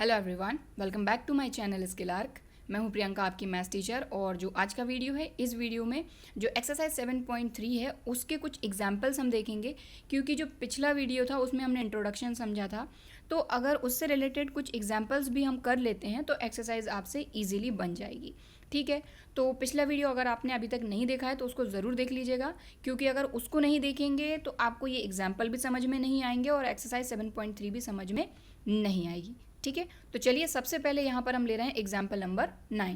Hello everyone, welcome back to my channel Skill Arc. मैं हूं प्रियंका, आपकी मैथ्स टीचर। और जो आज का वीडियो है, इस वीडियो में जो एक्सरसाइज 7.3 है उसके कुछ एग्जाम्पल्स हम देखेंगे, क्योंकि जो पिछला वीडियो था उसमें हमने इंट्रोडक्शन समझा था। तो अगर उससे रिलेटेड कुछ एग्जाम्पल्स भी हम कर लेते हैं तो एक्सरसाइज आपसे ईजिली बन जाएगी। ठीक है, तो पिछला वीडियो अगर आपने अभी तक नहीं देखा है तो उसको ज़रूर देख लीजिएगा, क्योंकि अगर उसको नहीं देखेंगे तो आपको ये एग्जाम्पल भी समझ में नहीं आएंगे और एक्सरसाइज 7.3 भी समझ में नहीं आएगी। ठीक है, तो चलिए सबसे पहले यहाँ पर हम ले रहे हैं एग्जाम्पल नंबर 9।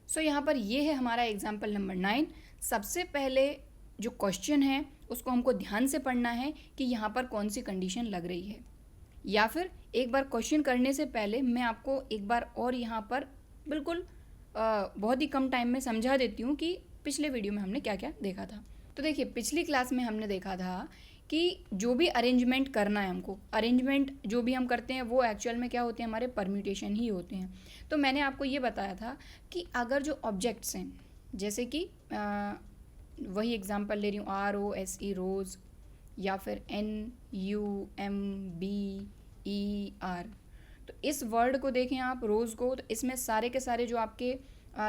सो यहाँ पर ये है हमारा एग्जाम्पल नंबर 9। सबसे पहले जो क्वेश्चन है उसको हमको ध्यान से पढ़ना है कि यहाँ पर कौन सी कंडीशन लग रही है, या फिर एक बार क्वेश्चन करने से पहले मैं आपको एक बार और यहाँ पर बिल्कुल बहुत ही कम टाइम में समझा देती हूँ कि पिछले वीडियो में हमने क्या क्या देखा था। तो देखिए, पिछली क्लास में हमने देखा था कि जो भी अरेंजमेंट करना है हमको, अरेंजमेंट जो भी हम करते हैं वो एक्चुअल में क्या होते हैं, हमारे परम्यूटेशन ही होते हैं। तो मैंने आपको ये बताया था कि अगर जो ऑब्जेक्ट्स हैं, जैसे कि वही एग्जांपल ले रही हूँ, ROSE रोज़, या फिर NUMBER, तो इस वर्ड को देखें आप, रोज़ को, तो इसमें सारे के सारे जो आपके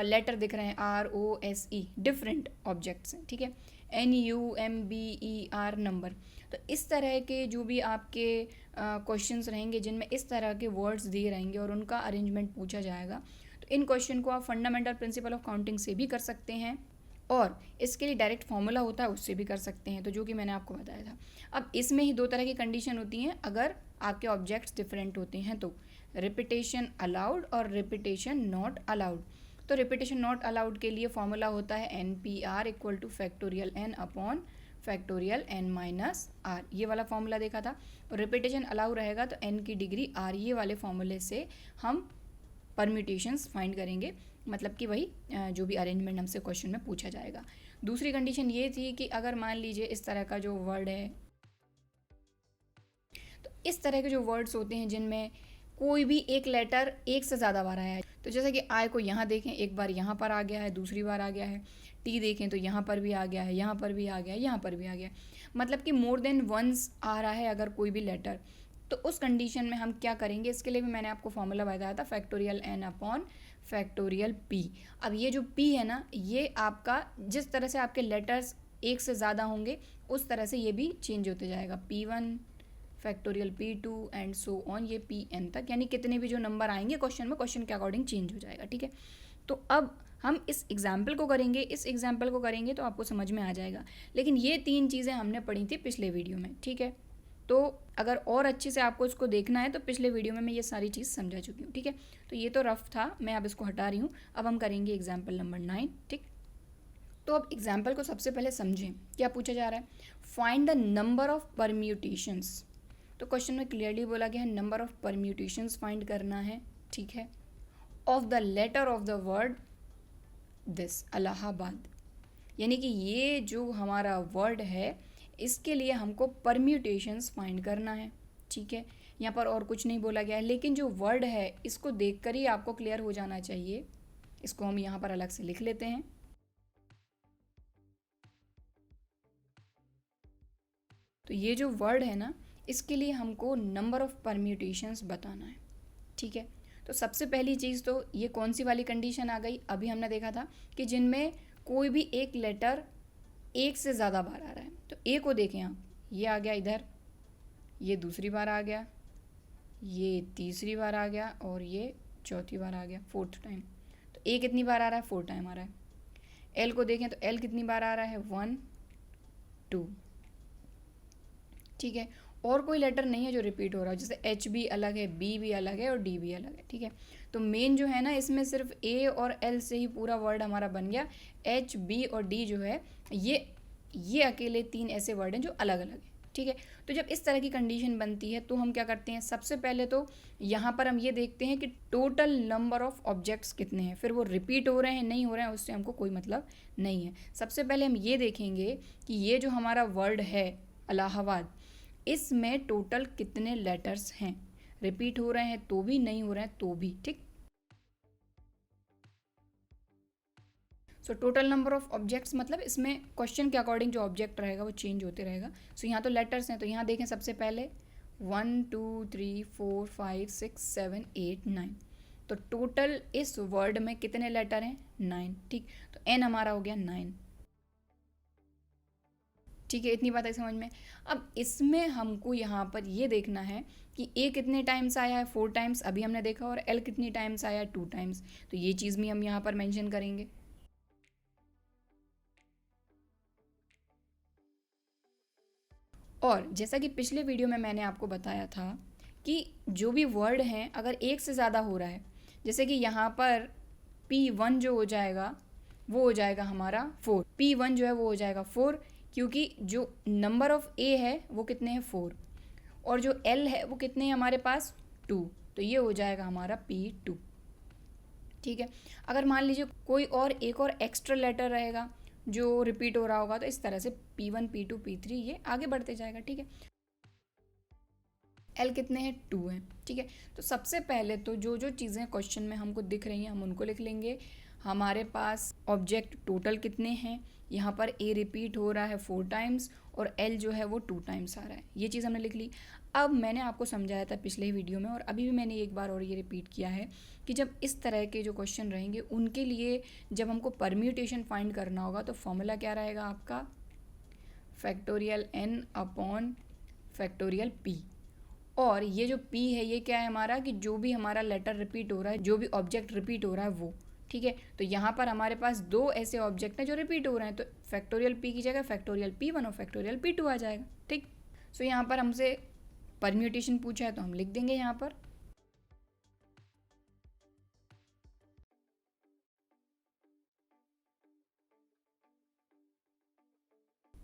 लेटर दिख रहे हैं ROSE डिफरेंट ऑब्जेक्ट्स हैं। ठीक है, NUMBER नंबर। तो इस तरह के जो भी आपके क्वेश्चंस रहेंगे जिनमें इस तरह के वर्ड्स दिए रहेंगे और उनका अरेंजमेंट पूछा जाएगा, तो इन क्वेश्चन को आप फंडामेंटल प्रिंसिपल ऑफ काउंटिंग से भी कर सकते हैं और इसके लिए डायरेक्ट फॉर्मूला होता है उससे भी कर सकते हैं, तो जो कि मैंने आपको बताया था। अब इसमें ही दो तरह की कंडीशन होती हैं अगर आपके ऑब्जेक्ट्स डिफरेंट होते हैं तो, रिपीटेशन अलाउड और रिपीटेशन नॉट अलाउड। तो रिपीटेशन नॉट अलाउड के लिए फॉर्मूला होता है NPR equal to factorial N upon factorial N minus R, ये वाला फॉर्मूला देखा था। और रिपीटेशन अलाउ रहेगा तो N की डिग्री R, ये वाले फॉर्मूले से हम परम्यूटेशंस फाइंड करेंगे, मतलब कि वही जो भी अरेंजमेंट हमसे क्वेश्चन में पूछा जाएगा। दूसरी कंडीशन ये थी कि अगर मान लीजिए इस तरह का जो वर्ड है, तो इस तरह के जो वर्ड्स होते हैं जिनमें कोई भी एक लेटर एक से ज़्यादा बार आया है, तो जैसे कि I को यहाँ देखें, एक बार यहाँ पर आ गया है, दूसरी बार आ गया है। T देखें तो यहाँ पर भी आ गया है, यहाँ पर भी आ गया है, यहाँ पर भी आ गया है, मतलब कि मोर देन वंस आ रहा है अगर कोई भी लेटर। तो उस कंडीशन में हम क्या करेंगे, इसके लिए भी मैंने आपको फॉर्मूला बताया था, factorial N upon factorial P। अब ये जो P है ना, ये आपका जिस तरह से आपके लेटर्स एक से ज़्यादा होंगे उस तरह से ये भी चेंज होते जाएगा, P1 factorial P2 and so on, ये Pn तक, यानी कितने भी जो नंबर आएंगे क्वेश्चन में, क्वेश्चन के अकॉर्डिंग चेंज हो जाएगा। ठीक है, तो अब हम इस एग्जाम्पल को करेंगे, इस एग्जाम्पल को करेंगे तो आपको समझ में आ जाएगा। लेकिन ये तीन चीज़ें हमने पढ़ी थी पिछले वीडियो में। ठीक है, तो अगर और अच्छे से आपको इसको देखना है तो पिछले वीडियो में मैं ये सारी चीज़ समझा चुकी हूँ। ठीक है, तो ये तो रफ था, मैं अब इसको हटा रही हूँ। अब हम करेंगे एग्जाम्पल नंबर 9। ठीक, तो अब एग्जाम्पल को सबसे पहले समझें, क्या पूछा जा रहा है, find the number of permutations. तो क्वेश्चन में क्लियरली बोला गया है नंबर ऑफ परम्यूटेशंस फाइंड करना है। ठीक है, of the letter of the word this, Allahabad, यानी कि ये जो हमारा वर्ड है इसके लिए हमको परम्यूटेशंस फाइंड करना है। ठीक है, यहाँ पर और कुछ नहीं बोला गया है, लेकिन जो वर्ड है इसको देखकर ही आपको क्लियर हो जाना चाहिए। इसको हम यहाँ पर अलग से लिख लेते हैं। तो ये जो वर्ड है ना, इसके लिए हमको नंबर ऑफ परम्यूटेशंस बताना है। ठीक है, तो सबसे पहली चीज़ तो ये कौन सी वाली कंडीशन आ गई, अभी हमने देखा था कि जिनमें कोई भी एक लेटर एक से ज़्यादा बार आ रहा है। तो ए को देखें आप, ये आ गया इधर, ये दूसरी बार आ गया, ये तीसरी बार आ गया और ये चौथी बार आ गया, फोर्थ टाइम। तो ए कितनी बार आ रहा है, 4 टाइम आ रहा है। एल को देखें तो एल कितनी बार आ रहा है, 1 2। ठीक है, और कोई लेटर नहीं है जो रिपीट हो रहा है, जैसे एच भी अलग है, बी भी अलग है और डी भी अलग है। ठीक है, तो मेन जो है ना, इसमें सिर्फ ए और एल से ही पूरा वर्ड हमारा बन गया। एच बी और डी जो है ये अकेले 3 ऐसे वर्ड हैं जो अलग अलग हैं। ठीक है, तो जब इस तरह की कंडीशन बनती है तो हम क्या करते हैं, सबसे पहले तो यहाँ पर हम ये देखते हैं कि टोटल नंबर ऑफ ऑब्जेक्ट्स कितने हैं, फिर वो रिपीट हो रहे हैं नहीं हो रहे हैं उससे हमको कोई मतलब नहीं है। सबसे पहले हम ये देखेंगे कि ये जो हमारा वर्ड है इलाहाबाद, इसमें टोटल कितने लेटर्स हैं, रिपीट हो रहे हैं तो भी, नहीं हो रहे हैं तो भी। ठीक, so total number of objects मतलब इसमें क्वेश्चन के अकॉर्डिंग जो ऑब्जेक्ट रहेगा वो चेंज होते रहेगा। सो यहाँ तो लेटर्स हैं, तो यहाँ देखें सबसे पहले 1 2 3 4 5 6 7 8 9। तो टोटल इस वर्ड में कितने लेटर हैं? 9। ठीक, तो एन हमारा हो गया 9। ठीक है, इतनी बात है समझ में। अब इसमें हमको यहाँ पर ये देखना है कि ए कितने टाइम्स आया है, 4 टाइम्स अभी हमने देखा, और एल कितनी टाइम्स आया है, 2 टाइम्स। तो ये चीज़ भी हम यहाँ पर मेंशन करेंगे। और जैसा कि पिछले वीडियो में मैंने आपको बताया था कि जो भी वर्ड हैं अगर एक से ज़्यादा हो रहा है, जैसे कि यहाँ पर P1 जो हो जाएगा वो हो जाएगा हमारा 4। P1 जो है वो हो जाएगा 4, क्योंकि जो नंबर ऑफ ए है वो कितने हैं 4, और जो L है वो कितने हैं हमारे पास 2। तो ये हो जाएगा हमारा P2। ठीक है, अगर मान लीजिए कोई और एक और एक्स्ट्रा लेटर रहेगा जो रिपीट हो रहा होगा, तो इस तरह से P1 P2 P3 ये आगे बढ़ते जाएगा। ठीक है, L कितने हैं 2 हैं। ठीक है, तो सबसे पहले तो जो जो चीज़ें क्वेश्चन में हमको दिख रही हैं हम उनको लिख लेंगे। हमारे पास ऑब्जेक्ट टोटल कितने हैं, यहाँ पर A रिपीट हो रहा है 4 टाइम्स और L जो है वो 2 टाइम्स आ रहा है, ये चीज़ हमने लिख ली। अब मैंने आपको समझाया था पिछले ही वीडियो में, और अभी भी मैंने एक बार और ये रिपीट किया है कि जब इस तरह के जो क्वेश्चन रहेंगे उनके लिए जब हमको परम्यूटेशन फाइंड करना होगा तो फॉर्मूला क्या रहेगा आपका, factorial n upon factorial p। और ये जो p है ये क्या है हमारा, कि जो भी हमारा लेटर रिपीट हो रहा है, जो भी ऑब्जेक्ट रिपीट हो रहा है वो। ठीक है, तो यहाँ पर हमारे पास दो ऐसे ऑब्जेक्ट हैं जो रिपीट हो रहे हैं, तो फैक्टोरियल p की जगह फैक्टोरियल p1 और फैक्टोरियल p2 आ जाएगा। ठीक, सो यहाँ पर हमसे परम्यूटेशन पूछा है तो हम लिख देंगे यहाँ पर।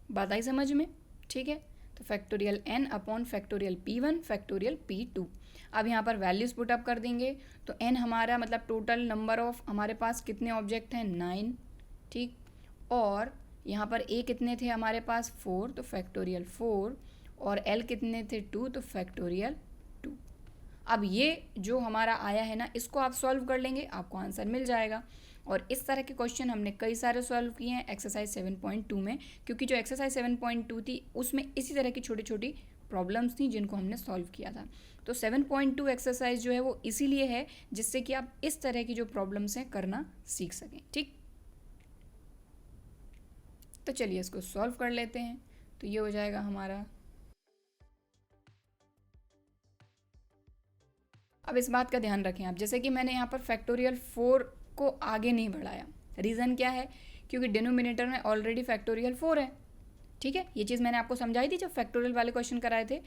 बात आई समझ में? ठीक है, तो factorial n upon factorial p1 factorial p2। अब यहाँ पर वैल्यूज़ पुट अप कर देंगे, तो n हमारा मतलब टोटल नंबर ऑफ हमारे पास कितने ऑब्जेक्ट हैं 9। ठीक, और यहाँ पर a कितने थे हमारे पास 4, तो फैक्टोरियल 4, और l कितने थे 2, तो फैक्टोरियल 2। अब ये जो हमारा आया है ना, इसको आप सॉल्व कर लेंगे, आपको आंसर मिल जाएगा। और इस तरह के क्वेश्चन हमने कई सारे सॉल्व किए हैं एक्सरसाइज 7.2 में, क्योंकि जो एक्सरसाइज 7.2 थी उसमें इसी तरह की छोटी छोटी प्रॉब्लम्स थी जिनको हमने सॉल्व किया था। तो 7.2 एक्सरसाइज जो है वो इसीलिए है जिससे कि आप इस तरह की जो प्रॉब्लम्स हैं करना सीख सकें। ठीक, तो चलिए इसको सॉल्व कर लेते हैं। तो ये हो जाएगा हमारा, अब इस बात का ध्यान रखें आप, जैसे कि मैंने यहाँ पर फैक्टोरियल 4 को आगे नहीं बढ़ाया, रीज़न क्या है, क्योंकि डिनोमिनेटर में ऑलरेडी फैक्टोरियल 4 है। ठीक है, ये चीज़ मैंने आपको समझाई थी जब फैक्टोरियल वाले क्वेश्चन कराए थे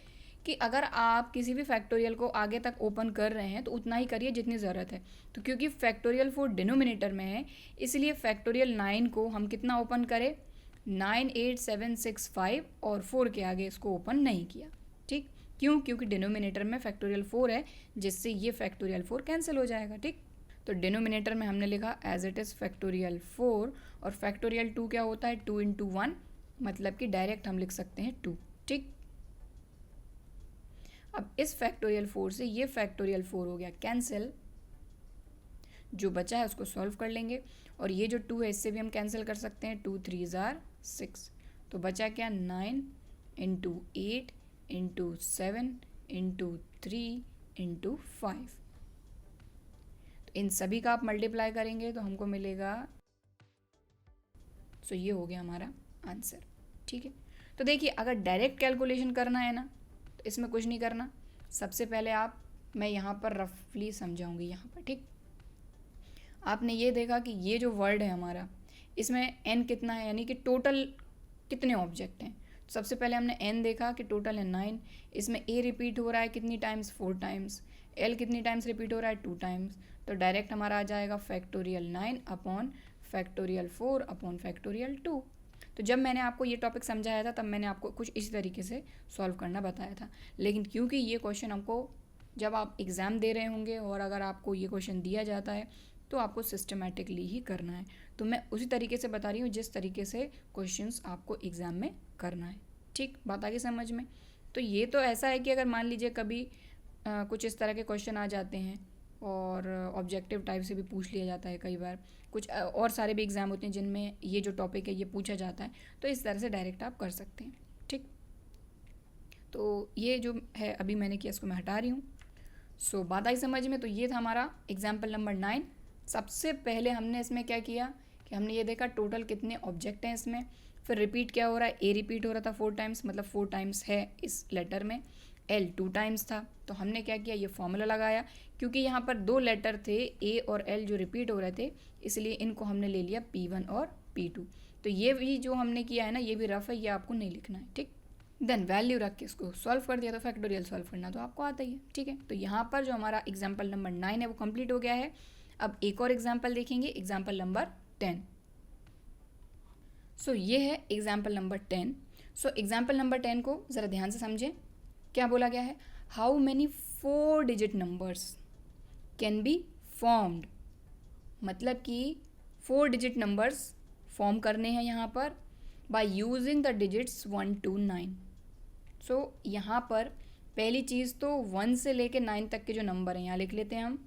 कि अगर आप किसी भी फैक्टोरियल को आगे तक ओपन कर रहे हैं तो उतना ही करिए जितनी ज़रूरत है। तो क्योंकि फैक्टोरियल 4 डिनोमिनेटर में है, इसलिए फैक्टोरियल 9 को हम कितना ओपन करें, 9 8 7 6 5, और 4 के आगे इसको ओपन नहीं किया। ठीक, क्यों, क्योंकि डिनोमिनेटर में फैक्टोरियल 4 है, जिससे ये फैक्टोरियल 4 कैंसिल हो जाएगा। ठीक, तो डिनोमिनेटर में हमने लिखा एज इट इज़ फैक्टोरियल 4, और फैक्टोरियल 2 क्या होता है, 2 × 1, मतलब कि डायरेक्ट हम लिख सकते हैं 2। ठीक, अब इस फैक्टोरियल 4 से ये फैक्टोरियल 4 हो गया कैंसिल, जो बचा है उसको सॉल्व कर लेंगे, और ये जो 2 है इससे भी हम कैंसिल कर सकते हैं, 2 3 6, तो बचा क्या 9 × 8 × 7 × 3 × 5। तो इन सभी का आप मल्टीप्लाई करेंगे तो हमको मिलेगा, सो ये हो गया हमारा आंसर। ठीक है, तो देखिए अगर डायरेक्ट कैलकुलेशन करना है ना तो इसमें कुछ नहीं करना, सबसे पहले मैं यहाँ पर रफली समझाऊंगी यहाँ पर। ठीक, आपने ये देखा कि ये जो वर्ड है हमारा, इसमें n कितना है, यानी कि टोटल कितने ऑब्जेक्ट हैं। तो सबसे पहले हमने n देखा कि टोटल है 9, इसमें a रिपीट हो रहा है कितनी टाइम्स, 4 टाइम्स, l कितनी टाइम्स रिपीट हो रहा है, 2 टाइम्स। तो डायरेक्ट हमारा आ जाएगा factorial 9 upon factorial 4 upon factorial 2। तो जब मैंने आपको ये टॉपिक समझाया था तब मैंने आपको कुछ इसी तरीके से सॉल्व करना बताया था, लेकिन क्योंकि ये क्वेश्चन हमको जब आप एग्ज़ाम दे रहे होंगे और अगर आपको ये क्वेश्चन दिया जाता है तो आपको सिस्टमेटिकली ही करना है, तो मैं उसी तरीके से बता रही हूँ जिस तरीके से क्वेश्चंस आपको एग्ज़ाम में करना है। ठीक, बात आ गई समझ में? तो ये तो ऐसा है कि अगर मान लीजिए कभी कुछ इस तरह के क्वेश्चन आ जाते हैं और ऑब्जेक्टिव टाइप से भी पूछ लिया जाता है, कई बार कुछ और सारे भी एग्ज़ाम होते हैं जिनमें ये जो टॉपिक है ये पूछा जाता है, तो इस तरह से डायरेक्ट आप कर सकते हैं। ठीक, तो ये जो है अभी मैंने किया इसको मैं हटा रही हूँ। सो बात आई समझ में। तो ये था हमारा एग्जाम्पल नंबर 9। सबसे पहले हमने इसमें क्या किया कि हमने ये देखा टोटल कितने ऑब्जेक्ट हैं इसमें, फिर रिपीट क्या हो रहा है, ए रिपीट हो रहा था 4 टाइम्स, मतलब 4 टाइम्स है इस लेटर में, एल 2 टाइम्स था। तो हमने क्या किया, ये फॉर्मूला लगाया, क्योंकि यहाँ पर 2 लेटर थे ए और एल जो रिपीट हो रहे थे, इसलिए इनको हमने ले लिया P1 और P2। तो ये भी जो हमने किया है ना, ये भी रफ है, ये आपको नहीं लिखना है, ठीक। देन वैल्यू रख के इसको सॉल्व कर दिया, तो फैक्टोरियल सॉल्व करना तो आपको आता ही है, ठीक है। तो यहाँ पर जो हमारा एग्जाम्पल नंबर 9 है वो कंप्लीट हो गया है। अब एक और एग्जाम्पल देखेंगे, एग्जाम्पल नंबर 10। सो ये है example number 10। So example number 10 को ज़रा ध्यान से समझें। क्या बोला गया है, how many 4 digit numbers can be formed, मतलब कि 4 डिजिट नंबर्स फॉर्म करने हैं यहाँ पर by using the digits 1 to 9। सो यहाँ पर पहली चीज़ तो 1 से लेके 9 तक के जो नंबर हैं यहाँ लिख लेते हैं हम।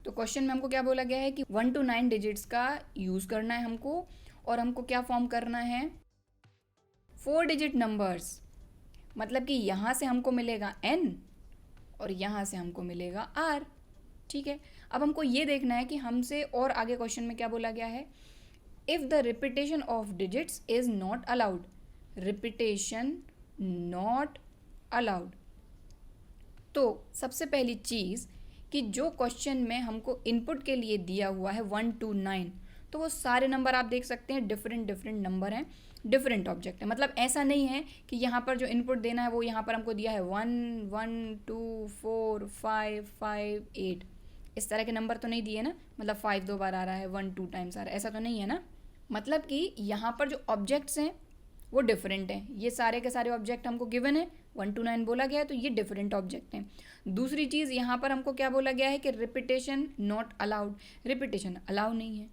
तो क्वेश्चन में हमको क्या बोला गया है कि 1 to 9 डिजिट्स का यूज़ करना है हमको, और हमको क्या फॉर्म करना है, 4 डिजिट नंबर्स, मतलब कि यहाँ से हमको मिलेगा n और यहाँ से हमको मिलेगा r, ठीक है। अब हमको ये देखना है कि हमसे और आगे क्वेश्चन में क्या बोला गया है, if the repetition of digits is not allowed, repetition not allowed. तो सबसे पहली चीज़ कि जो क्वेश्चन में हमको इनपुट के लिए दिया हुआ है 1 to 9, तो वो सारे नंबर आप देख सकते हैं डिफरेंट डिफरेंट नंबर हैं, डिफरेंट ऑब्जेक्ट है। मतलब ऐसा नहीं है कि यहाँ पर जो इनपुट देना है वो यहाँ पर हमको दिया है 1 1 2 4 5 5 8, इस तरह के नंबर तो नहीं दिए ना, मतलब 5 2 बार आ रहा है, 1 2 टाइम्स आ रहा है, ऐसा तो नहीं है ना। मतलब कि यहाँ पर जो ऑब्जेक्ट्स हैं वो डिफरेंट हैं, ये सारे के सारे ऑब्जेक्ट हमको गिवन है, 1 to 9 बोला गया है, तो ये डिफरेंट ऑब्जेक्ट हैं। दूसरी चीज़ यहाँ पर हमको क्या बोला गया है कि repetition not allowed, repetition allow नहीं है।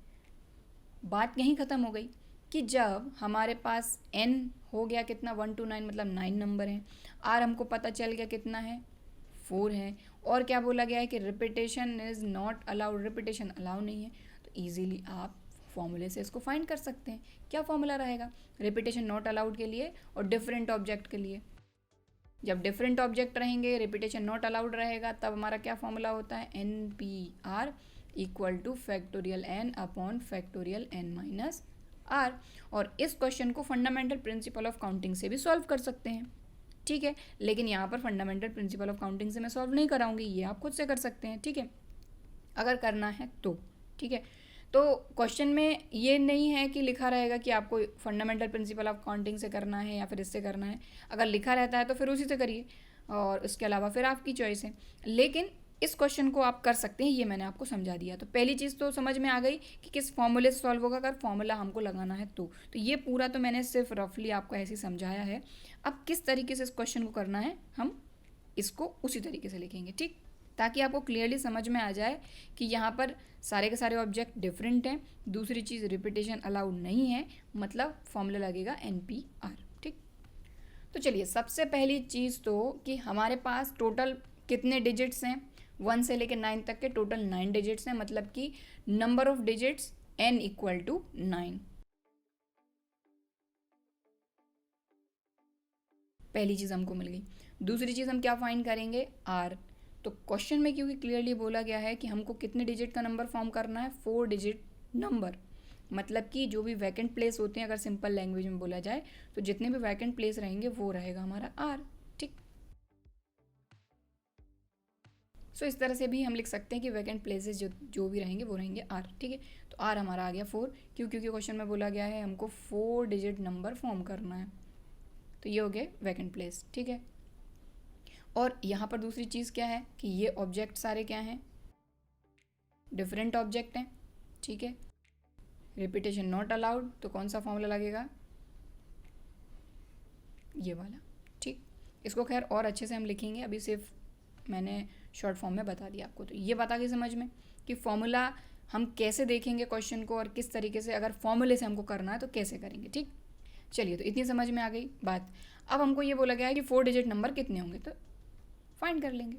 बात यहीं ख़त्म हो गई कि जब हमारे पास n हो गया कितना, 1 to 9 मतलब 9 नंबर हैं, r हमको पता चल गया कितना है, 4 है, और क्या बोला गया है कि repetition is not allowed, repetition allow नहीं है। तो ईजिली आप फॉर्मूले से इसको फाइंड कर सकते हैं। क्या फॉर्मूला रहेगा रिपीटेशन नॉट अलाउड के लिए और डिफरेंट ऑब्जेक्ट के लिए। जब डिफरेंट ऑब्जेक्ट रहेंगे, रिपीटेशन नॉट अलाउड रहेगा, तब हमारा क्या फॉर्मूला होता है, NPR equal to factorial n upon factorial n minus r। और इस क्वेश्चन को फंडामेंटल प्रिंसिपल ऑफ काउंटिंग से भी सॉल्व कर सकते हैं, ठीक है। लेकिन यहाँ पर फंडामेंटल प्रिंसिपल ऑफ काउंटिंग से मैं सॉल्व नहीं कराऊंगी, ये आप खुद से कर सकते हैं, ठीक है, अगर करना है तो, ठीक है। तो क्वेश्चन में ये नहीं है कि लिखा रहेगा कि आपको फंडामेंटल प्रिंसिपल ऑफ काउंटिंग से करना है या फिर इससे करना है। अगर लिखा रहता है तो फिर उसी से करिए, और इसके अलावा फिर आपकी चॉइस है। लेकिन इस क्वेश्चन को आप कर सकते हैं, ये मैंने आपको समझा दिया। तो पहली चीज़ तो समझ में आ गई कि किस फॉर्मूले से सॉल्व होगा, अगर फॉर्मूला हमको लगाना है तो ये पूरा तो मैंने सिर्फ रफली आपको ऐसे ही समझाया है। अब किस तरीके से इस क्वेश्चन को करना है, हम इसको उसी तरीके से लिखेंगे, ठीक, ताकि आपको क्लियरली समझ में आ जाए कि यहाँ पर सारे के सारे ऑब्जेक्ट डिफरेंट हैं। दूसरी चीज़ रिपीटेशन अलाउड नहीं है, मतलब फॉर्मूला लगेगा NPR, ठीक। तो चलिए सबसे पहली चीज़ तो कि हमारे पास टोटल कितने डिजिट्स हैं, 1 से लेकर 9 तक के टोटल 9 डिजिट्स हैं, मतलब कि number of digits n equal to 9। पहली चीज़ हमको मिल गई। दूसरी चीज़ हम क्या फाइंड करेंगे, r। तो क्वेश्चन में क्योंकि क्लियरली बोला गया है कि हमको कितने डिजिट का नंबर फॉर्म करना है, 4 डिजिट नंबर, मतलब कि जो भी वैकेंट प्लेस होते हैं, अगर सिंपल लैंग्वेज में बोला जाए तो जितने भी वैकेंट प्लेस रहेंगे वो रहेगा हमारा r, ठीक। सो इस तरह से भी हम लिख सकते हैं कि वैकेंट प्लेसेस जो भी रहेंगे वो रहेंगे r, ठीक है। तो r हमारा आ गया 4, क्योंकि क्वेश्चन में बोला गया है हमको 4 डिजिट नंबर फॉर्म करना है, तो ये हो गया वैकेंट प्लेस, ठीक है। और यहाँ पर दूसरी चीज़ क्या है कि ये ऑब्जेक्ट सारे क्या हैं, डिफरेंट ऑब्जेक्ट हैं, ठीक है। रिपीटेशन नॉट अलाउड, तो कौन सा फॉर्मूला लगेगा, ये वाला, ठीक। इसको खैर और अच्छे से हम लिखेंगे, अभी सिर्फ मैंने शॉर्ट फॉर्म में बता दिया आपको। तो ये बात आ गई समझ में कि फॉर्मूला हम कैसे देखेंगे क्वेश्चन को, और किस तरीके से अगर फॉर्मूले से हमको करना है तो कैसे करेंगे, ठीक। चलिए, तो इतनी समझ में आ गई बात। अब हमको ये बोला गया है कि 4 डिजिट नंबर कितने होंगे, तो फाइंड कर लेंगे।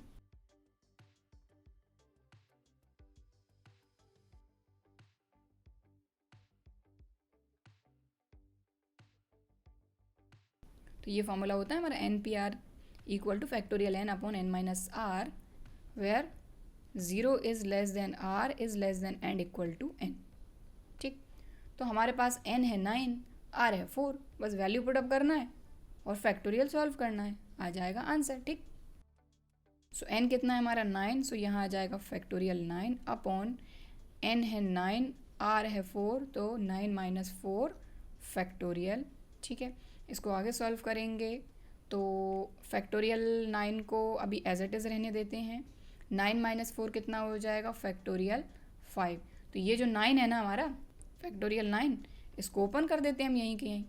तो ये फॉर्मूला होता है हमारा NPR equal to factorial n upon n minus r, where 0 is less than r is less than n equal to n। ठीक, तो हमारे पास n है 9, r है 4, बस वैल्यू पुटअप करना है और फैक्टोरियल सॉल्व करना है, आ जाएगा आंसर। ठीक, सो n कितना है हमारा 9, सो यहाँ आ जाएगा फैक्टोरियल 9 अपॉन n है 9, r है 4, तो 9 माइनस 4 फैक्टोरियल। ठीक है, इसको आगे सॉल्व करेंगे तो फैक्टोरियल 9 को अभी एज इट इज़ रहने देते हैं। 9 माइनस 4 कितना हो जाएगा फैक्टोरियल 5। तो ये जो 9 है ना हमारा फैक्टोरियल 9, इसको ओपन कर देते हैं हम यहीं के यहीं।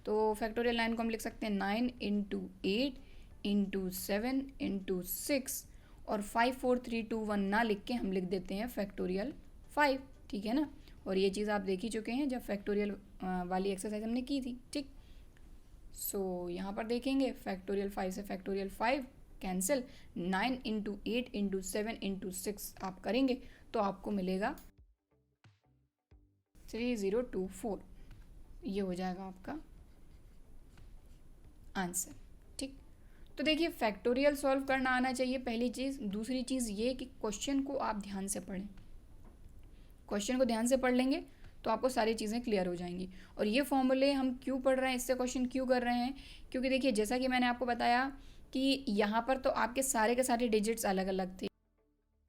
तो फैक्टोरियल 9 को हम लिख सकते हैं 9 इंटू 8 इंटू 7 इंटू 6 और 5 4 3 2 1 ना लिख के हम लिख देते हैं फैक्टोरियल 5। ठीक है ना, और ये चीज़ आप देख ही चुके हैं जब फैक्टोरियल वाली एक्सरसाइज हमने की थी। ठीक, सो यहाँ पर देखेंगे फैक्टोरियल 5 से factorial 5 cancel, 9 into 8 into 7 into 6 आप करेंगे तो आपको मिलेगा 3024। ये हो जाएगा आपका आंसर। ठीक, तो देखिए फैक्टोरियल सॉल्व करना आना चाहिए पहली चीज़। दूसरी चीज़ ये कि क्वेश्चन को आप ध्यान से पढ़ें। क्वेश्चन को ध्यान से पढ़ लेंगे तो आपको सारी चीज़ें क्लियर हो जाएंगी। और ये फॉर्मूले हम क्यों पढ़ रहे हैं, इससे क्वेश्चन क्यों कर रहे हैं, क्योंकि देखिए जैसा कि मैंने आपको बताया कि यहाँ पर तो आपके सारे के सारे डिजिट्स अलग अलग थे,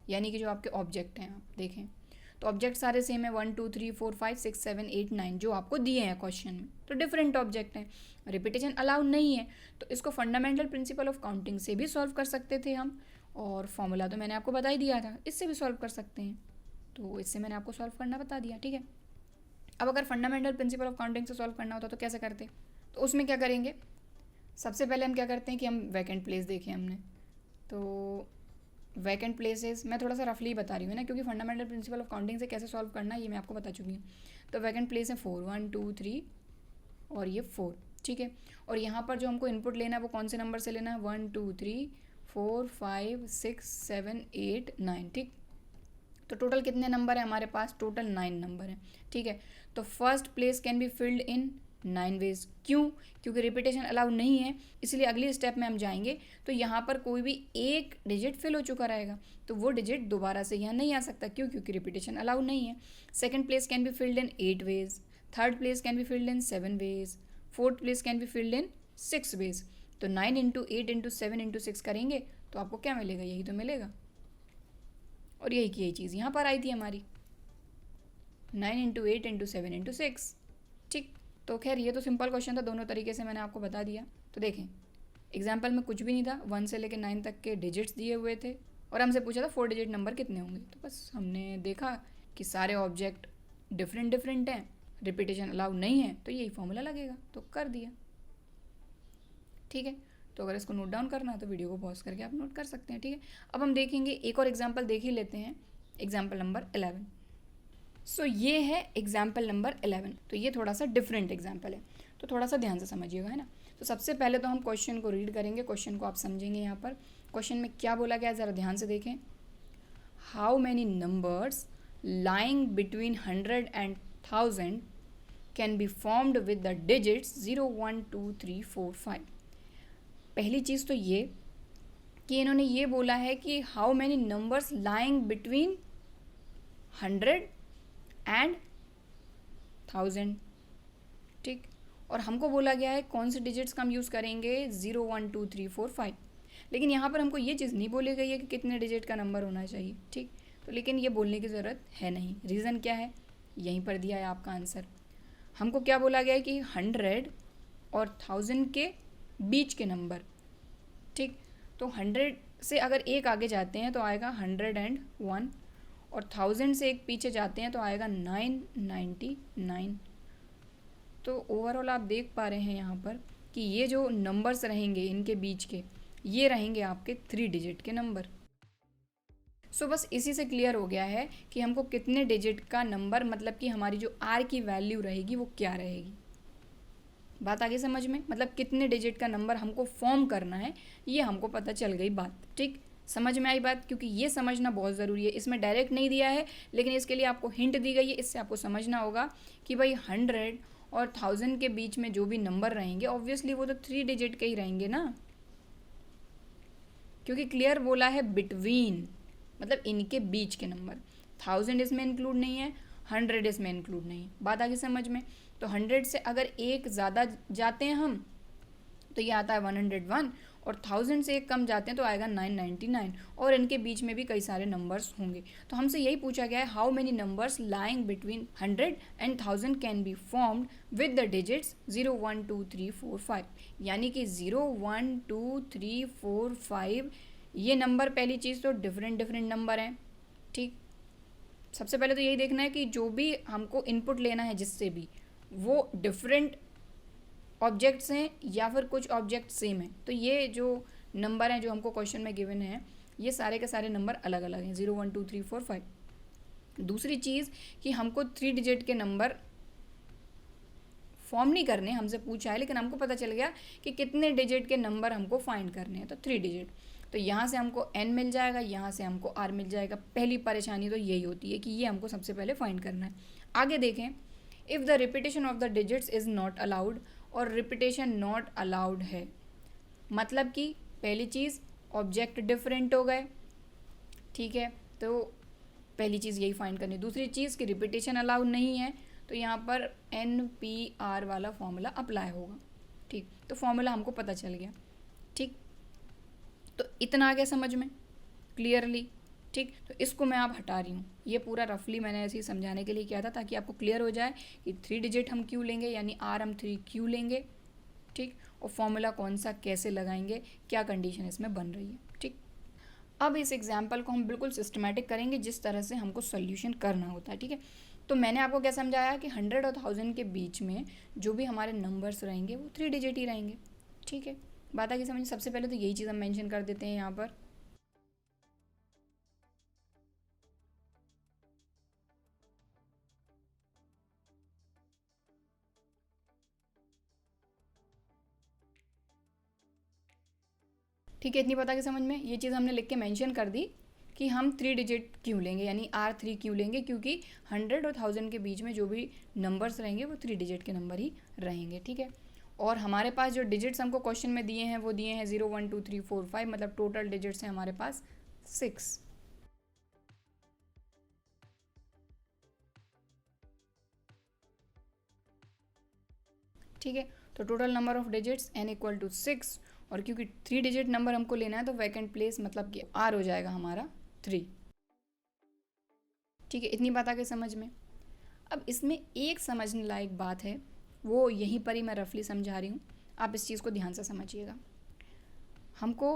यानी कि जो आपके ऑब्जेक्ट हैं आप देखें तो ऑब्जेक्ट सारे सेम है 1 2 3 4 5 6 7 8 9 जो आपको दिए हैं क्वेश्चन में, तो डिफरेंट ऑब्जेक्ट हैं, रिपीटेशन अलाउड नहीं है। तो इसको फंडामेंटल प्रिंसिपल ऑफ काउंटिंग से भी सॉल्व कर सकते थे हम, और फॉर्मूला तो मैंने आपको बता ही दिया था, इससे भी सॉल्व कर सकते हैं। तो इससे मैंने आपको सॉल्व करना बता दिया। ठीक है, अब अगर फंडामेंटल प्रिंसिपल ऑफ काउंटिंग से सॉल्व करना होता तो कैसे करते, तो उसमें क्या करेंगे, सबसे पहले हम क्या करते हैं कि हम वैकेंट प्लेस देखें हमने, तो वैकेंट प्लेसेस मैं थोड़ा सा रफली बता रही हूँ ना, क्योंकि फंडामेंटल प्रिंसिपल ऑफ काउंटिंग से कैसे सॉल्व करना है ये मैं आपको बता चुकी हूँ। तो वैकेंट प्लेस है 4 1 2 3 और ये 4। ठीक है, और यहाँ पर जो हमको इनपुट लेना है वो कौन से नंबर से लेना है, 1 2 3 4 5 6 7 8 9। ठीक, तो टोटल कितने नंबर है हमारे पास, टोटल 9 नंबर है। ठीक है, तो first place can be filled in 9 ways. क्यों, क्योंकि रिपीटेशन अलाउड नहीं है, इसलिए अगली स्टेप में हम जाएंगे तो यहाँ पर कोई भी एक डिजिट फिल हो चुका रहेगा, तो वो डिजिट दोबारा से यहाँ नहीं आ सकता। क्यों, क्योंकि रिपीटेशन अलाउड नहीं है। Second place can be filled in 8 ways, third place can be filled in 7 ways, fourth place can be filled in 6 ways. तो 9 इंटू 8 इंटू 7 इंटू 6 करेंगे तो आपको क्या मिलेगा, यही तो मिलेगा। और यही की यही चीज़ यहाँ पर आई थी हमारी 9 इंटू 8 इंटू 7 इंटू 6। ठीक, तो खैर ये तो सिंपल क्वेश्चन था, दोनों तरीके से मैंने आपको बता दिया। तो देखें एग्जाम्पल में कुछ भी नहीं था, 1 से लेकर 9 तक के डिजिट्स दिए हुए थे और हमसे पूछा था 4 डिजिट नंबर कितने होंगे। तो बस हमने देखा कि सारे ऑब्जेक्ट डिफरेंट डिफरेंट हैं, रिपीटेशन अलाउड नहीं है, तो यही फॉर्मूला लगेगा, तो कर दिया। ठीक है, तो अगर इसको नोट डाउन करना है तो वीडियो को पॉज करके आप नोट कर सकते हैं। ठीक है, अब हम देखेंगे एक और एग्जाम्पल देख ही लेते हैं, एग्जाम्पल नंबर 11। सो ये है एग्जाम्पल नंबर 11। तो ये थोड़ा सा डिफरेंट एग्जाम्पल है, तो थोड़ा सा ध्यान से समझिएगा, है ना। तो सबसे पहले तो हम क्वेश्चन को रीड करेंगे, क्वेश्चन को आप समझेंगे। यहाँ पर क्वेश्चन में क्या बोला गया ज़रा ध्यान से देखें। How many numbers lying between 100 and 1000 can be formed with the digits 0 1 2 3 4 5। पहली चीज़ तो ये कि इन्होंने ये बोला है कि how many numbers lying between 100 and 1000। ठीक, और हमको बोला गया है कौन से डिजिट्स का हम यूज़ करेंगे, 0 1 2 3 4 5। लेकिन यहाँ पर हमको ये चीज़ नहीं बोली गई है कि कितने डिजिट का नंबर होना चाहिए। ठीक, तो लेकिन ये बोलने की ज़रूरत है नहीं। रीज़न क्या है, यहीं पर दिया है आपका आंसर। हमको क्या बोला गया है कि 100 और 1000 के बीच के नंबर। ठीक, तो 100 से अगर एक आगे जाते हैं तो आएगा 101, और 1000 से एक पीछे जाते हैं तो आएगा 999। तो ओवरऑल आप देख पा रहे हैं यहाँ पर कि ये जो नंबर्स रहेंगे इनके बीच के, ये रहेंगे आपके 3 डिजिट के नंबर। सो बस इसी से क्लियर हो गया है कि हमको कितने डिजिट का नंबर, मतलब कि हमारी जो आर की वैल्यू रहेगी वो क्या रहेगी। बात आगे समझ में, मतलब कितने डिजिट का नंबर हमको फॉर्म करना है, ये हमको पता चल गई बात। ठीक, समझ में आई बात, क्योंकि ये समझना बहुत ज़रूरी है। इसमें डायरेक्ट नहीं दिया है, लेकिन इसके लिए आपको हिंट दी गई है, इससे आपको समझना होगा कि भाई 100 और 1000 के बीच में जो भी नंबर रहेंगे ऑब्वियसली वो तो 3 डिजिट के ही रहेंगे ना, क्योंकि क्लियर बोला है बिटवीन, मतलब इनके बीच के नंबर। 1000 इसमें इंक्लूड नहीं है, 100 इसमें इंक्लूड नहीं है। बात आगे समझ में? तो 100 से अगर एक ज़्यादा जाते हैं हम तो ये आता है 101, और 1000 से एक कम जाते हैं तो आएगा 999, और इनके बीच में भी कई सारे नंबर्स होंगे। तो हमसे यही पूछा गया है, how many numbers lying between 100 and 1000 can be formed with the digits 0 1 2 3 4 5, यानी कि 0 1 2 3 4 5 ये नंबर, पहली चीज़ तो डिफरेंट नंबर हैं। ठीक, सबसे पहले तो यही देखना है कि जो भी हमको इनपुट लेना है जिससे भी, वो डिफरेंट ऑब्जेक्ट्स हैं या फिर कुछ ऑब्जेक्ट सेम हैं। तो ये जो नंबर हैं जो हमको क्वेश्चन में गिवन है, ये सारे के सारे नंबर अलग अलग हैं, 0 1 2 3 4 5। दूसरी चीज़ कि हमको 3 डिजिट के नंबर फॉर्म नहीं करने, हमसे पूछा है, लेकिन हमको पता चल गया कि कितने डिजिट के नंबर हमको फाइंड करने हैं, तो 3 डिजिट। तो यहाँ से हमको n मिल जाएगा, यहाँ से हमको r मिल जाएगा। पहली परेशानी तो यही होती है कि ये हमको सबसे पहले फाइंड करना है। आगे देखें, if the repetition of the digits is not allowed, और रिपीटेशन नॉट अलाउड है मतलब कि पहली चीज़ ऑब्जेक्ट डिफरेंट हो गए, ठीक है, तो पहली चीज़ यही फाइंड करनी। दूसरी चीज़ कि रिपीटेशन अलाउड नहीं है, तो यहाँ पर NPR वाला फॉर्मूला अप्लाई होगा। ठीक, तो फॉर्मूला हमको पता चल गया। ठीक, तो इतना आ गया समझ में क्लियरली। ठीक, तो इसको मैं आप हटा रही हूँ, ये पूरा रफली मैंने ऐसे ही समझाने के लिए किया था ताकि आपको क्लियर हो जाए कि 3 डिजिट हम क्यों लेंगे, यानी R हम 3 क्यों लेंगे। ठीक, और फॉर्मूला कौन सा कैसे लगाएंगे, क्या कंडीशन इसमें बन रही है। ठीक, अब इस एग्जाम्पल को हम बिल्कुल सिस्टमेटिक करेंगे जिस तरह से हमको सोल्यूशन करना होता है। ठीक है, तो मैंने आपको क्या समझाया कि 100 और 1000 के बीच में जो भी हमारे नंबर्स रहेंगे वो 3 डिजिट ही रहेंगे। ठीक है, बात आगे समझ। सबसे पहले तो यही चीज़ हम मेंशन कर देते हैं यहाँ पर। ठीक है, इतनी बात आगे समझ में। ये चीज़ हमने लिख के मेंशन कर दी कि हम 3 डिजिट क्यों लेंगे, यानी R3 क्यों लेंगे, क्योंकि 100 और 1000 के बीच में जो भी नंबर्स रहेंगे वो 3 डिजिट के नंबर ही रहेंगे। ठीक है, और हमारे पास जो डिजिट्स हमको क्वेश्चन में दिए हैं वो दिए हैं 0 1 2 3 4 5, मतलब टोटल डिजिट्स हैं हमारे पास 6। ठीक है, तो total number of digits n equal to 6, और क्योंकि 3 डिजिट नंबर हमको लेना है तो वैकेंट प्लेस मतलब कि R हो जाएगा हमारा 3। ठीक है, इतनी बात आगे समझ में। अब इसमें एक समझने लायक बात है, वो यहीं पर ही मैं रफली समझा रही हूँ, आप इस चीज़ को ध्यान से समझिएगा। हमको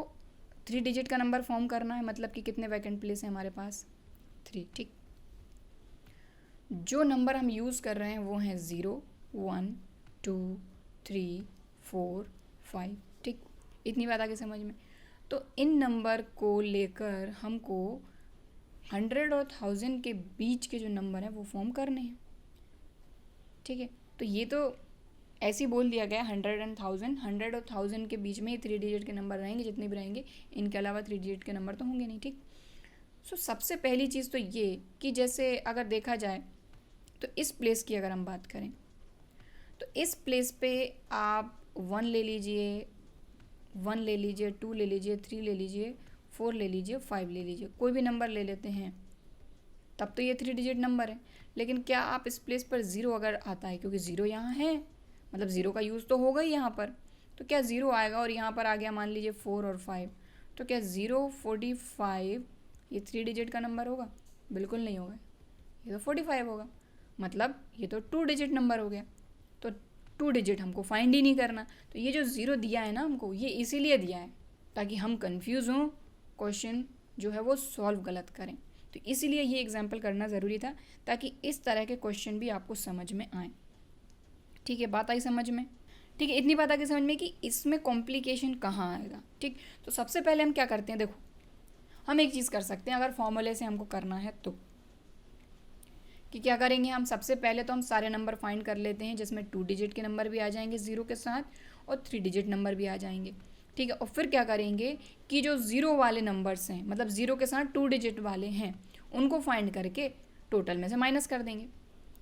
3 डिजिट का नंबर फॉर्म करना है, मतलब कि कितने वैकेंट प्लेस हैं हमारे पास, 3। ठीक, जो नंबर हम यूज़ कर रहे हैं वो हैं 0 1 2 3 4 5। ठीक, इतनी बात आगे समझ में। तो इन नंबर को लेकर हमको 100 और 1000 के बीच के जो नंबर हैं वो फॉर्म करने हैं। ठीक है, तो ये तो ऐसे ही बोल दिया गया 100 एंड 1000, 100 और 1000 के बीच में ही 3 डिजिट के नंबर रहेंगे, जितने भी रहेंगे, इनके अलावा 3 डिजिट के नंबर तो होंगे नहीं। ठीक, सो सबसे पहली चीज़ तो ये कि जैसे अगर देखा जाए तो इस प्लेस की अगर हम बात करें तो इस प्लेस पे आप 1 ले लीजिए, 1 ले लीजिए, 2 ले लीजिए, 3 ले लीजिए, 4 ले लीजिए, 5 ले लीजिए, कोई भी नंबर ले लेते हैं, तब तो ये 3 डिजिट नंबर है। लेकिन क्या आप इस प्लेस पर 0 अगर आता है, क्योंकि 0 यहाँ है, मतलब 0 का यूज़ तो होगा ही यहाँ पर, तो क्या 0 आएगा और यहाँ पर आ गया मान लीजिए 4 और 5, तो क्या 0 45 ये 3 डिजिट का नंबर होगा? बिल्कुल नहीं होगा, ये तो 45 होगा, मतलब ये तो 2 डिजिट नंबर हो गया। तो 2 डिजिट हमको फाइंड ही नहीं करना, तो ये जो 0 दिया है ना हमको, ये इसीलिए दिया है ताकि हम कंफ्यूज हों, क्वेश्चन जो है वो सॉल्व गलत करें। तो इसीलिए ये एग्जाम्पल करना ज़रूरी था ताकि इस तरह के क्वेश्चन भी आपको समझ में आए। ठीक है, बात आई समझ में। ठीक है, इतनी बात आगे समझ में कि इसमें कॉम्प्लिकेशन कहाँ आएगा। ठीक, तो सबसे पहले हम क्या करते हैं, देखो हम एक चीज़ कर सकते हैं, अगर फॉर्मूले से हमको करना है तो कि क्या करेंगे हम, सबसे पहले तो हम सारे नंबर फाइंड कर लेते हैं जिसमें 2 डिजिट के नंबर भी आ जाएंगे 0 के साथ और 3 डिजिट नंबर भी आ जाएंगे। ठीक है, और फिर क्या करेंगे कि जो 0 वाले नंबर्स हैं, मतलब 0 के साथ 2 डिजिट वाले हैं, उनको फाइंड करके टोटल में से माइनस कर देंगे।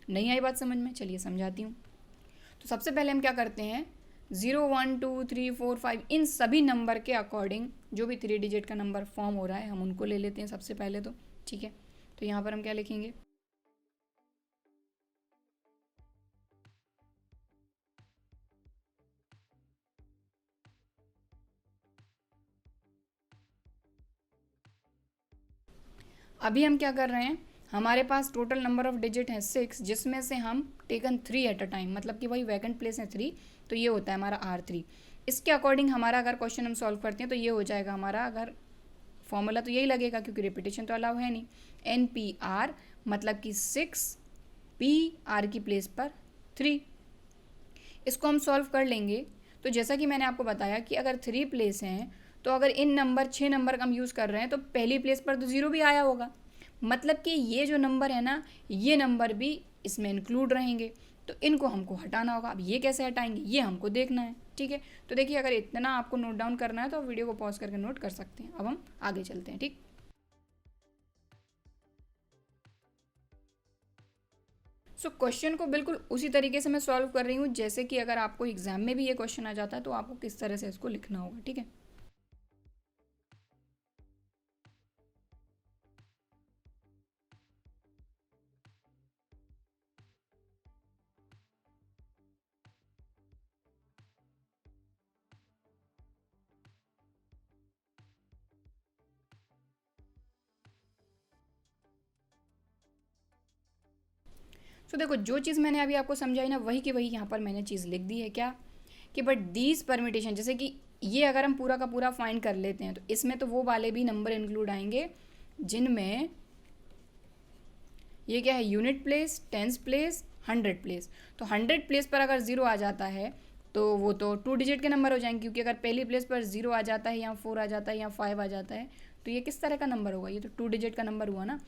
नहीं आई बात समझ में? चलिए समझाती हूँ। तो सबसे पहले हम क्या करते हैं, 0 1 2 3 4 5 इन सभी नंबर के अकॉर्डिंग जो भी 3 डिजिट का नंबर फॉर्म हो रहा है हम उनको ले लेते हैं सबसे पहले तो, ठीक है। तो यहाँ पर हम क्या लिखेंगे, अभी हम क्या कर रहे हैं, हमारे पास टोटल नंबर ऑफ डिजिट है 6, जिसमें से हम टेकन 3 एट अ टाइम, मतलब कि वही वैकेंट प्लेस है 3, तो ये होता है हमारा R3। इसके अकॉर्डिंग हमारा अगर क्वेश्चन हम सॉल्व करते हैं तो ये हो जाएगा हमारा, अगर फॉर्मूला तो यही लगेगा क्योंकि रिपीटेशन तो अलाउ है नहीं, NPR मतलब कि 6 PR की प्लेस पर 3। इसको हम सॉल्व कर लेंगे। तो जैसा कि मैंने आपको बताया कि अगर 3 प्लेस हैं तो अगर इन नंबर 6 नंबर का हम यूज़ कर रहे हैं तो पहली प्लेस पर तो 0 भी आया होगा, मतलब कि ये जो नंबर है ना, ये नंबर भी इसमें इंक्लूड रहेंगे, तो इनको हमको हटाना होगा। अब ये कैसे हटाएंगे ये हमको देखना है, ठीक है। तो देखिए अगर इतना आपको नोट डाउन करना है तो आप वीडियो को पॉज करके नोट कर सकते हैं। अब हम आगे चलते हैं, ठीक। सो क्वेश्चन को बिल्कुल उसी तरीके से मैं सॉल्व कर रही हूँ जैसे कि अगर आपको एग्जाम में भी ये क्वेश्चन आ जाता है तो आपको किस तरह से इसको लिखना होगा, ठीक है। सो देखो जो चीज़ मैंने अभी आपको समझाई ना, वही की वही यहाँ पर मैंने चीज़ लिख दी है, क्या कि बट दीज परमिटेशन, जैसे कि ये अगर हम पूरा का पूरा फाइंड कर लेते हैं तो इसमें तो वो वाले भी नंबर इंक्लूड आएंगे जिनमें ये क्या है, unit place, tens place, 100 place. तो 100 प्लेस पर अगर 0 आ जाता है तो वो तो 2 डिजिट के नंबर हो जाएंगे, क्योंकि अगर पहली प्लेस पर 0 आ जाता है या 4 आ जाता है या 5 आ जाता है तो ये किस तरह का नंबर होगा, ये तो 2 डिजिट का नंबर हुआ ना।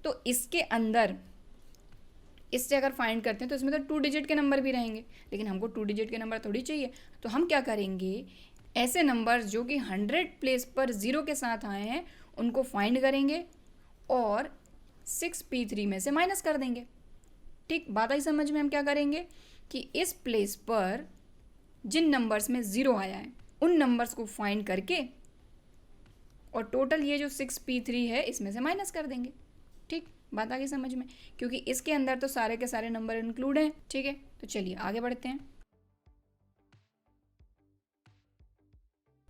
तो इसके अंदर इससे अगर फाइंड करते हैं तो इसमें तो 2 डिजिट के नंबर भी रहेंगे, लेकिन हमको 2 डिजिट के नंबर थोड़ी चाहिए। तो हम क्या करेंगे, ऐसे नंबर्स जो कि 100 प्लेस पर 0 के साथ आए हैं उनको फाइंड करेंगे और 6P3 में से माइनस कर देंगे, ठीक। बात आई समझ में। हम क्या करेंगे कि इस प्लेस पर जिन नंबर्स में 0 आया है उन नंबर्स को फाइंड करके और टोटल ये जो 6P3 है इसमें से माइनस कर देंगे, ठीक। बात आ गई समझ में, क्योंकि इसके अंदर तो सारे के सारे नंबर इंक्लूड हैं, ठीक है। तो चलिए आगे बढ़ते हैं।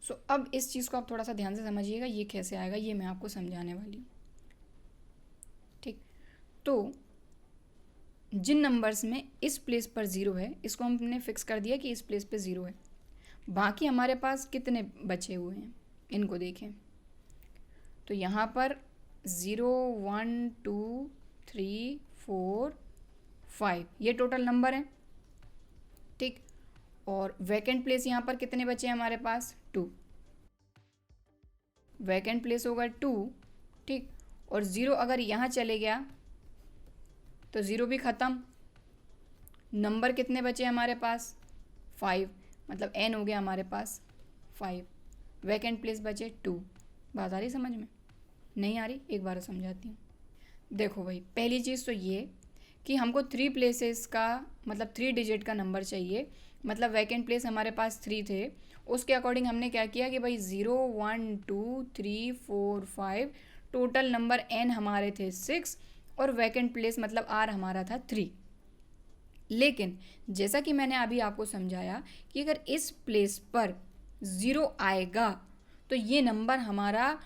सो अब इस चीज़ को आप थोड़ा सा ध्यान से समझिएगा, ये कैसे आएगा ये मैं आपको समझाने वाली हूँ, ठीक। तो जिन नंबर्स में इस प्लेस पर 0 है इसको हमने फिक्स कर दिया कि इस प्लेस पे 0 है। बाकी हमारे पास कितने बचे हुए हैं इनको देखें, तो यहाँ पर 0 1 2 3 4 5 ये टोटल नंबर है, ठीक। और वैकेंट प्लेस यहाँ पर कितने बचे हैं हमारे पास, 2, वैकेंट प्लेस होगा 2, ठीक। और 0 अगर यहाँ चले गया तो 0 भी ख़त्म। नंबर कितने बचे हमारे पास, 5, मतलब n हो गया हमारे पास 5, वैकेंट प्लेस बचे 2। बात आ रही समझ में, नहीं आ रही, एक बार समझाती हूँ। देखो भाई पहली चीज़ तो ये कि हमको 3 प्लेसेस का मतलब 3 डिजिट का नंबर चाहिए, मतलब वैकेंट प्लेस हमारे पास 3 थे, उसके अकॉर्डिंग हमने क्या किया कि भाई 0 1 2 3 4 5 टोटल नंबर n हमारे थे 6 और वैकेंट प्लेस मतलब r हमारा था 3। लेकिन जैसा कि मैंने अभी आपको समझाया कि अगर इस प्लेस पर 0 आएगा तो ये नंबर हमारा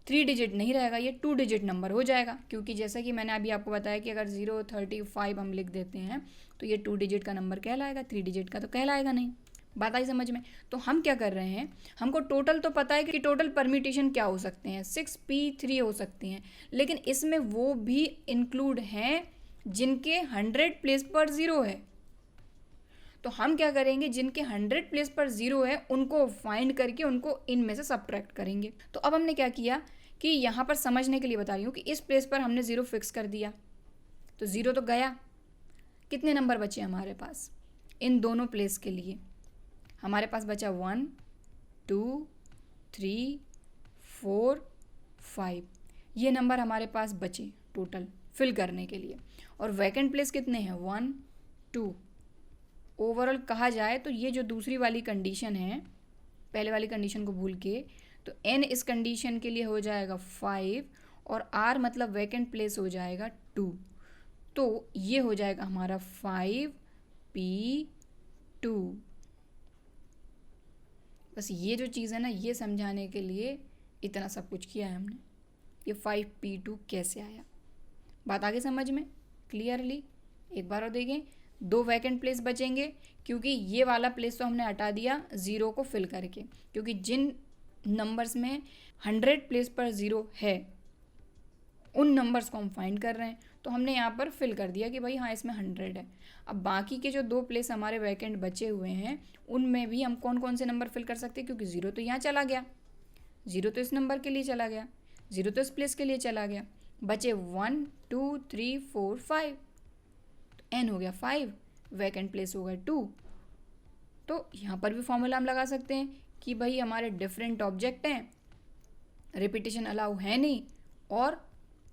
3 डिजिट नहीं रहेगा, ये 2 डिजिट नंबर हो जाएगा, क्योंकि जैसा कि मैंने अभी आपको बताया कि अगर 0 35 हम लिख देते हैं तो ये 2 डिजिट का नंबर कहलाएगा, 3 डिजिट का तो कहलाएगा नहीं। बात आई समझ में। तो हम क्या कर रहे हैं, हमको टोटल तो पता है कि टोटल परम्यूटेशन क्या हो सकते हैं, 6P3 हो सकती हैं, लेकिन इसमें वो भी इंक्लूड हैं जिनके 100 प्लेस पर 0 है। तो हम क्या करेंगे, जिनके 100 प्लेस पर 0 है उनको फाइंड करके उनको इनमें से सब्ट्रैक्ट करेंगे। तो अब हमने क्या किया कि यहाँ पर समझने के लिए बता रही हूँ कि इस प्लेस पर हमने 0 फिक्स कर दिया, तो 0 तो गया, कितने नंबर बचे हमारे पास, इन दोनों प्लेस के लिए हमारे पास बचा 1 2 3 4 5, ये नंबर हमारे पास बचे टोटल फिल करने के लिए। और वैकेंट प्लेस कितने हैं, 1 2, ओवरऑल कहा जाए तो ये जो दूसरी वाली कंडीशन है, पहले वाली कंडीशन को भूल के, तो n इस कंडीशन के लिए हो जाएगा 5 और r मतलब वैकेंट प्लेस हो जाएगा 2। तो ये हो जाएगा हमारा 5p2। बस ये जो चीज़ है ना, ये समझाने के लिए इतना सब कुछ किया है हमने। ये 5p2 कैसे आया, बात आगे समझ में क्लियरली। एक बार और देखें, 2 वैकेंट प्लेस बचेंगे क्योंकि ये वाला प्लेस तो हमने हटा दिया ज़ीरो को फिल करके, क्योंकि जिन नंबर्स में 100 प्लेस पर ज़ीरो है उन नंबर्स को हम फाइंड कर रहे हैं, तो हमने यहाँ पर फिल कर दिया कि भाई हाँ इसमें 100 है। अब बाकी के जो 2 प्लेस हमारे वैकेंट बचे हुए हैं उनमें भी हम कौन कौन से नंबर फिल कर सकते हैं, क्योंकि ज़ीरो तो यहाँ चला गया, ज़ीरो तो इस नंबर के लिए चला गया, ज़ीरो तो इस प्लेस के लिए चला गया, बचे 1 2 3 4 5, तो n हो गया 5, वैकेंट प्लेस हो गया 2। तो यहाँ पर भी फॉर्मूला हम लगा सकते हैं कि भाई हमारे डिफरेंट ऑब्जेक्ट हैं, रिपीटेशन अलाउ है नहीं, और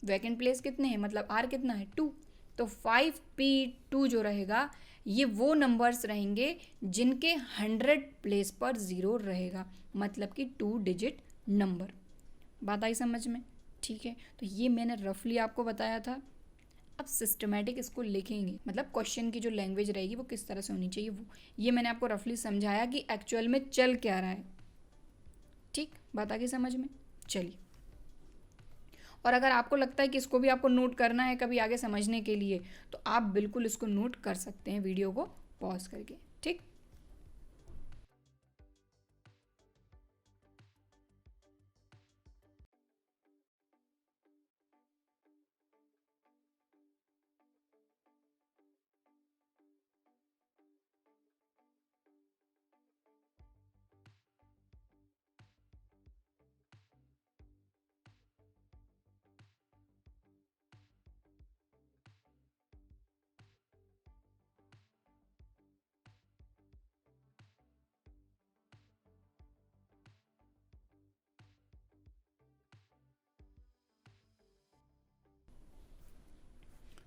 वैकेंट प्लेस कितने हैं, मतलब r कितना है 2। तो 5p2 जो रहेगा ये वो नंबर्स रहेंगे जिनके 100 प्लेस पर ज़ीरो रहेगा, मतलब कि 2 डिजिट नंबर। बात आई समझ में, ठीक है। तो ये मैंने रफली आपको बताया था। अब सिस्टमेटिक इसको लिखेंगे, मतलब क्वेश्चन की जो लैंग्वेज रहेगी वो किस तरह से होनी चाहिए, वो ये मैंने आपको रफली समझाया कि एक्चुअल में चल क्या रहा है। ठीक, बात आगे समझ में। चलिए, और अगर आपको लगता है कि इसको भी आपको नोट करना है कभी आगे समझने के लिए, तो आप बिल्कुल इसको नोट कर सकते हैं वीडियो को पॉज करके। ठीक,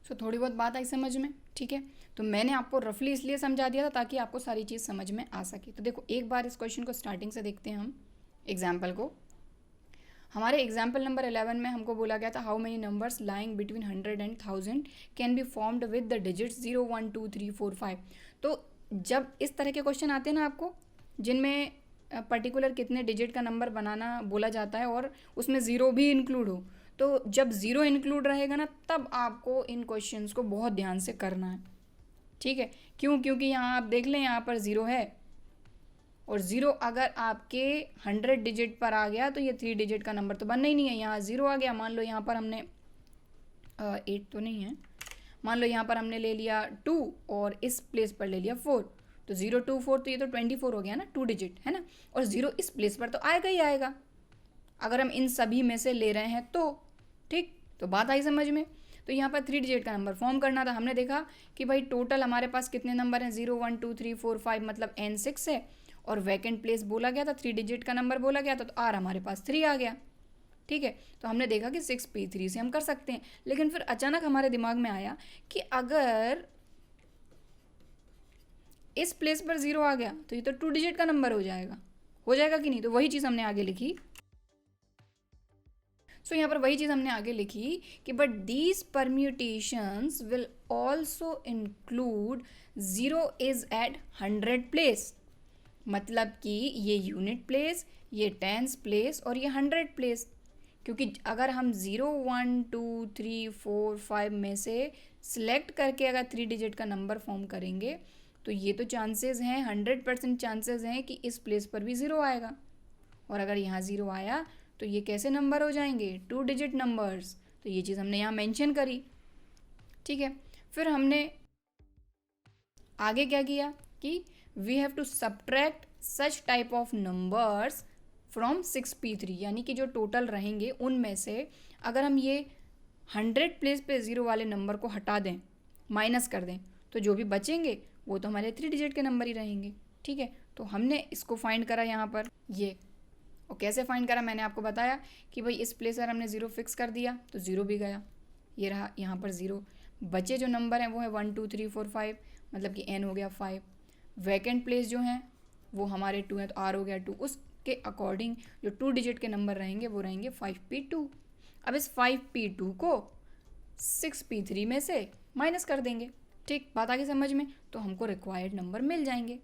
सो थोड़ी बहुत बात आई समझ में, ठीक है। तो मैंने आपको रफली इसलिए समझा दिया था ताकि आपको सारी चीज़ समझ में आ सके। तो देखो एक बार इस क्वेश्चन को स्टार्टिंग से देखते हैं हम एग्जाम्पल को। हमारे एग्जाम्पल नंबर 11 में हमको बोला गया था how many numbers lying between 100 and 1000 can be formed with the digits 0 1 2 3 4 5। तो जब इस तरह के क्वेश्चन आते हैं ना आपको, जिनमें पर्टिकुलर कितने डिजिट का नंबर बनाना बोला जाता है और उसमें ज़ीरो भी इंक्लूड हो, तो जब ज़ीरो इंक्लूड रहेगा ना तब आपको इन क्वेश्चंस को बहुत ध्यान से करना है, ठीक है। क्यों, क्योंकि यहाँ आप देख लें यहाँ पर ज़ीरो है, और ज़ीरो अगर आपके 100 डिजिट पर आ गया तो ये 3 डिजिट का नंबर तो बनना ही नहीं है। यहाँ ज़ीरो आ गया, मान लो यहाँ पर हमने 8 तो नहीं है, मान लो यहाँ पर हमने ले लिया 2 और इस प्लेस पर ले लिया 4, तो 0 2 4, तो ये तो 24 हो गया ना, 2 डिजिट है ना, और ज़ीरो इस प्लेस पर तो आएगा ही आएगा अगर हम इन सभी में से ले रहे हैं तो। ठीक, तो बात आई समझ में। तो यहाँ पर 3 डिजिट का नंबर फॉर्म करना था। हमने देखा कि भाई टोटल हमारे पास कितने नंबर हैं, 0 1 2 3 4 5, मतलब n 6 है, और वैकेंट प्लेस बोला गया था, 3 डिजिट का नंबर बोला गया था, तो r हमारे पास 3 आ गया। ठीक है, तो हमने देखा कि 6p3 से हम कर सकते हैं। लेकिन फिर अचानक हमारे दिमाग में आया कि अगर इस प्लेस पर 0 आ गया तो ये तो 2 डिजिट का नंबर हो जाएगा कि नहीं। तो वही चीज़ हमने आगे लिखी। सो यहाँ पर वही चीज़ हमने आगे लिखी कि but these permutations will also include 0 is at 100 place, मतलब कि ये यूनिट प्लेस, ये टेंस प्लेस और ये 100 प्लेस। क्योंकि अगर हम 0 1 2 3 4 5 में से सिलेक्ट करके अगर 3 डिजिट का नंबर फॉर्म करेंगे तो ये तो चांसेस हैं, 100% चांसेस हैं कि इस प्लेस पर भी 0 आएगा, और अगर यहाँ 0 आया तो ये कैसे नंबर हो जाएंगे, 2 डिजिट नंबर्स। तो ये चीज़ हमने यहाँ मेंशन करी। ठीक है, फिर हमने आगे क्या किया कि we have to subtract such type of numbers from 6p3, यानी कि जो टोटल रहेंगे उनमें से अगर हम ये 100 प्लेस पे 0 वाले नंबर को हटा दें, माइनस कर दें, तो जो भी बचेंगे वो तो हमारे 3 डिजिट के नंबर ही रहेंगे। ठीक है, तो हमने इसको फाइंड करा यहाँ पर ये, और कैसे फाइंड करा मैंने आपको बताया कि भाई इस प्लेस पर हमने 0 फिक्स कर दिया तो 0 भी गया, ये रहा यहाँ पर 0। बचे जो नंबर हैं वो है 1 2 3 4 5, मतलब कि n हो गया 5। वैकेंट प्लेस जो हैं वो हमारे 2 हैं, तो आर हो गया 2। उसके अकॉर्डिंग जो 2 डिजिट के नंबर रहेंगे वो रहेंगे 5p2। अब इस 5p2 को 6p3 में से माइनस कर देंगे। ठीक, बात आगे समझ में? तो हमको रिक्वायर्ड नंबर मिल जाएंगे।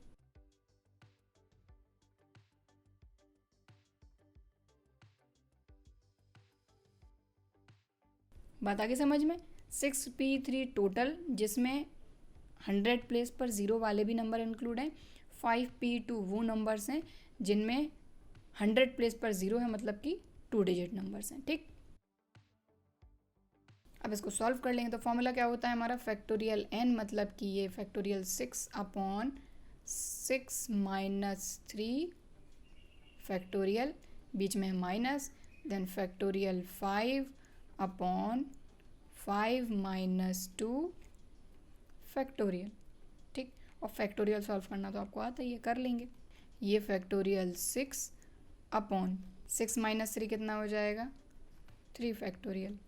बात आगे समझ में? 6p3 टोटल, जिसमें 100 प्लेस पर 0 वाले भी नंबर इंक्लूड हैं। 5p2 वो नंबर्स हैं जिनमें 100 प्लेस पर 0 है, मतलब कि 2 डिजिट नंबर्स हैं। ठीक, अब इसको सॉल्व कर लेंगे तो फॉर्मूला क्या होता है हमारा, फैक्टोरियल n, मतलब कि ये फैक्टोरियल 6/6 माइनस 3 फैक्टोरियल, बीच में है minus, then factorial 5/5 minus 2 factorial. ठीक, और फैक्टोरियल सॉल्व करना तो आपको आता ही है, कर लेंगे। ये फैक्टोरियल 6/6 माइनस 3 कितना हो जाएगा, 3 फैक्टोरियल।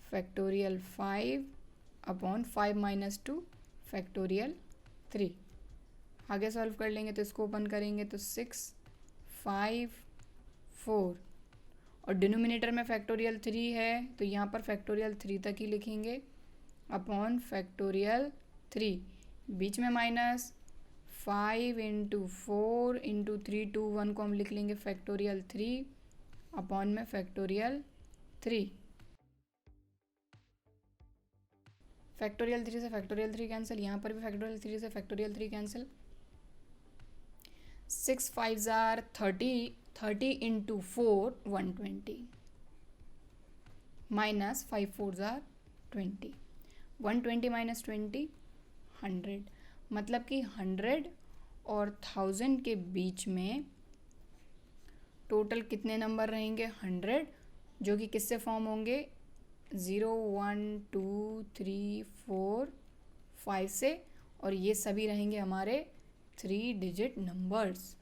Factorial 5/5 minus 2 factorial 3। आगे सॉल्व कर लेंगे तो इसको ओपन करेंगे तो 6, 5, 4, और डिनोमिनेटर में फैक्टोरियल 3 है तो यहाँ पर फैक्टोरियल 3 तक ही लिखेंगे, अपॉन फैक्टोरियल 3, बीच में माइनस 5 इंटू 4 इंटू 3 2 1 को हम लिख लेंगे फैक्टोरियल 3 अपॉन में फैक्टोरियल 3। फैक्टोरियल 3 से फैक्टोरियल 3 कैंसिल, यहाँ पर भी फैक्टोरियल 3 से factorial 3 cancel. 6 5 jar 30, 30 into 4 120, minus 5 4 jar 20, 120 minus 20 100, मतलब कि 100 और 1000 के बीच में टोटल कितने नंबर रहेंगे, 100, जो कि किससे फॉर्म होंगे, 0 1 2 3 4 5 से, और ये सभी रहेंगे हमारे 3 डिजिट नंबर्स।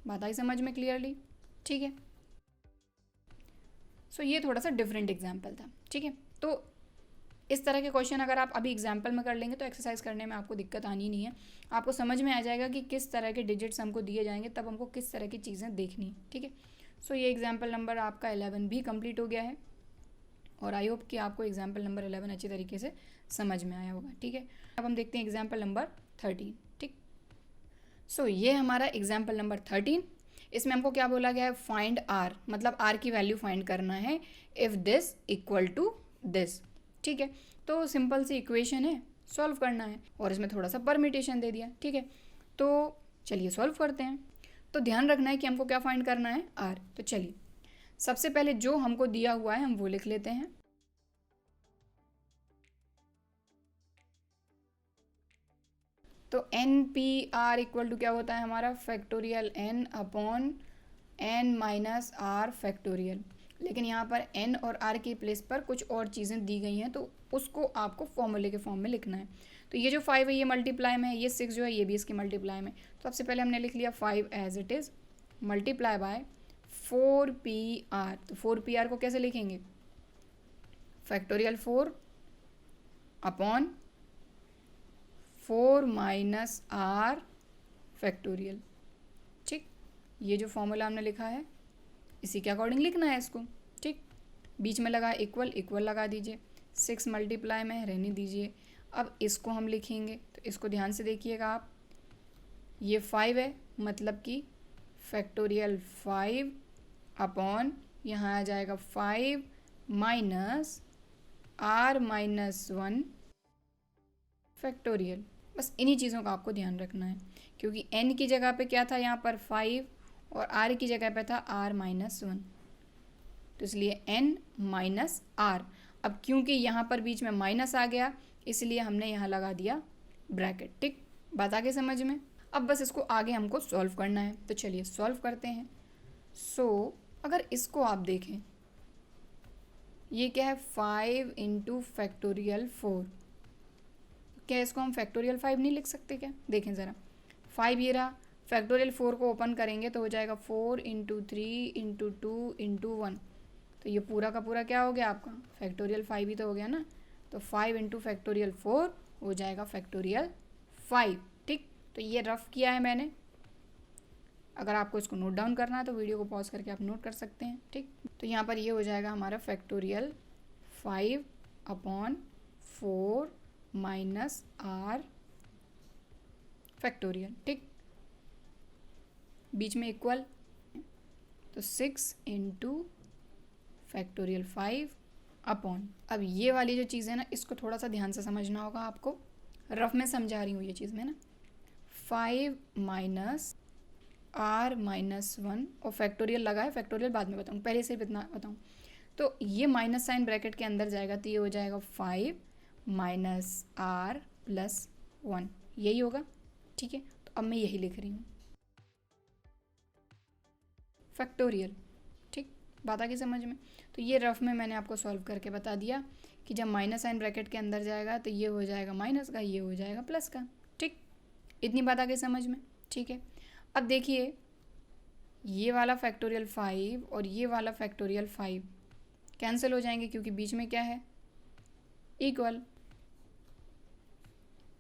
बात आई समझ में क्लियरली? ठीक है, सो ये थोड़ा सा डिफरेंट एग्जाम्पल था। ठीक है, तो इस तरह के क्वेश्चन अगर आप अभी एग्जाम्पल में कर लेंगे तो एक्सरसाइज करने में आपको दिक्कत आनी नहीं है, आपको समझ में आ जाएगा कि किस तरह के डिजिट्स हमको दिए जाएंगे, तब हमको किस तरह की चीज़ें देखनी है। ठीक है, सो ये एग्जाम्पल नंबर आपका 11 भी कंप्लीट हो गया है, और आई होप कि आपको एग्जाम्पल नंबर 11 अच्छी तरीके से समझ में आया होगा। ठीक है, अब हम देखते हैं एग्जाम्पल नंबर 13। ठीक, सो ये हमारा एग्जाम्पल नंबर 13, इसमें हमको क्या बोला गया है, फाइंड आर, मतलब आर की वैल्यू फाइंड करना है if this equal to this. ठीक है, तो सिंपल सी इक्वेशन है, सॉल्व करना है, और इसमें थोड़ा सा परम्यूटेशन दे दिया। ठीक है, तो चलिए सॉल्व करते हैं। तो ध्यान रखना है कि हमको क्या फाइंड करना है, आर। तो चलिए सबसे पहले जो हमको दिया हुआ है हम वो लिख लेते हैं। तो N P R equal to क्या होता है हमारा, factorial N upon N minus R factorial. लेकिन यहाँ पर एन और आर की प्लेस पर कुछ और चीज़ें दी गई हैं, तो उसको आपको फॉर्मूले के फॉर्म में लिखना है। तो ये जो 5 है ये मल्टीप्लाई में है, ये 6 जो है ये भी इसके मल्टीप्लाई में। तो सबसे पहले हमने लिख लिया 5 as it is multiply by 4pr। तो 4pr को कैसे लिखेंगे, factorial 4 upon 4 minus R factorial. ठीक, ये जो फॉर्मूला हमने लिखा है इसी के अकॉर्डिंग लिखना है इसको। ठीक, बीच में लगा इक्वल, इक्वल लगा दीजिए, 6 मल्टीप्लाई में रहने दीजिए। अब इसको हम लिखेंगे, तो इसको ध्यान से देखिएगा आप, ये 5 है, मतलब कि फैक्टोरियल 5 अपॉन यहाँ आ जाएगा 5 माइनस आर माइनस 1 फैक्टोरियल। बस इन्हीं चीज़ों का आपको ध्यान रखना है, क्योंकि n की जगह पे क्या था यहाँ पर 5 और r की जगह पे था r माइनस 1, तो इसलिए n माइनस r। अब क्योंकि यहाँ पर बीच में माइनस आ गया इसलिए हमने यहाँ लगा दिया ब्रैकेट। ठीक, बात आगे समझ में? अब बस इसको आगे हमको सॉल्व करना है, तो चलिए सॉल्व करते हैं। सो अगर इसको आप देखें, ये क्या है, 5 इंटू फैक्टोरियल 4, क्या इसको हम फैक्टोरियल 5 नहीं लिख सकते क्या? देखें ज़रा, 5 ये रहा, फैक्टोरियल 4 को ओपन करेंगे तो हो जाएगा 4 इंटू 3 इंटू 2 इंटू 1, तो ये पूरा का पूरा क्या हो गया आपका, फैक्टोरियल 5 ही तो हो गया ना। तो 5 इंटू फैक्टोरियल 4 हो जाएगा फैक्टोरियल 5। ठीक, तो ये रफ किया है मैंने। अगर आपको इसको नोट डाउन करना है तो वीडियो को पॉज करके आप नोट कर सकते हैं। ठीक, तो यहाँ पर ये हो जाएगा हमारा फैक्टोरियल 5/4 माइनस आर फैक्टोरियल। ठीक, बीच में इक्वल, तो 6 इंटू फैक्टोरियल 5 अपॉन। अब ये वाली जो चीज़ है ना, इसको थोड़ा सा ध्यान से समझना होगा आपको, रफ में समझा रही हूँ ये चीज़ मैं ना। 5 माइनस आर माइनस 1 और फैक्टोरियल लगा है, फैक्टोरियल बाद में बताऊँ, पहले से इतना बताऊँ। तो ये माइनस साइन ब्रैकेट के अंदर जाएगा, तो ये हो जाएगा 5 माइनस आर प्लस 1, यही होगा। ठीक है, तो अब मैं यही लिख रही हूँ फैक्टोरियल। ठीक, बात आ गई समझ में। तो ये रफ में मैंने आपको सॉल्व करके बता दिया कि जब माइनस साइन ब्रैकेट के अंदर जाएगा तो ये हो जाएगा माइनस का, ये हो जाएगा प्लस का। ठीक, इतनी बात आ गई समझ में। ठीक है, अब देखिए ये वाला फैक्टोरियल 5 और ये वाला फैक्टोरियल 5 कैंसिल हो जाएंगे क्योंकि बीच में क्या है, इक्वल।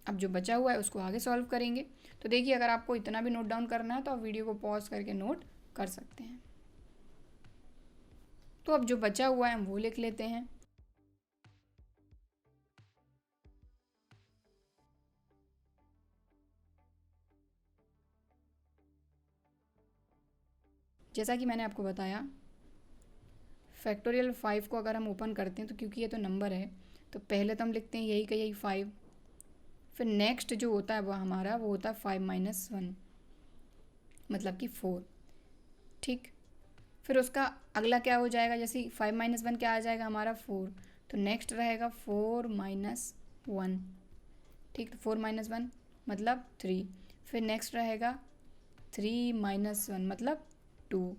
अब जो बचा हुआ है उसको आगे सॉल्व करेंगे। तो देखिए अगर आपको इतना भी नोट डाउन करना है तो आप वीडियो को पॉज करके नोट कर सकते हैं। तो अब जो बचा हुआ है हम वो लिख लेते हैं। जैसा कि मैंने आपको बताया, फैक्टोरियल 5 को अगर हम ओपन करते हैं तो क्योंकि ये तो नंबर है तो पहले तो हम लिखते हैं यही का यही 5, फिर नेक्स्ट जो होता है वो हमारा वो होता है 5 माइनस 1 मतलब कि 4। ठीक, फिर उसका अगला क्या हो जाएगा, जैसे 5 माइनस 1 क्या आ जाएगा हमारा 4, तो नेक्स्ट रहेगा 4 माइनस 1। ठीक, तो 4 माइनस 1 मतलब 3, फिर नेक्स्ट रहेगा 3 माइनस 1 मतलब 2,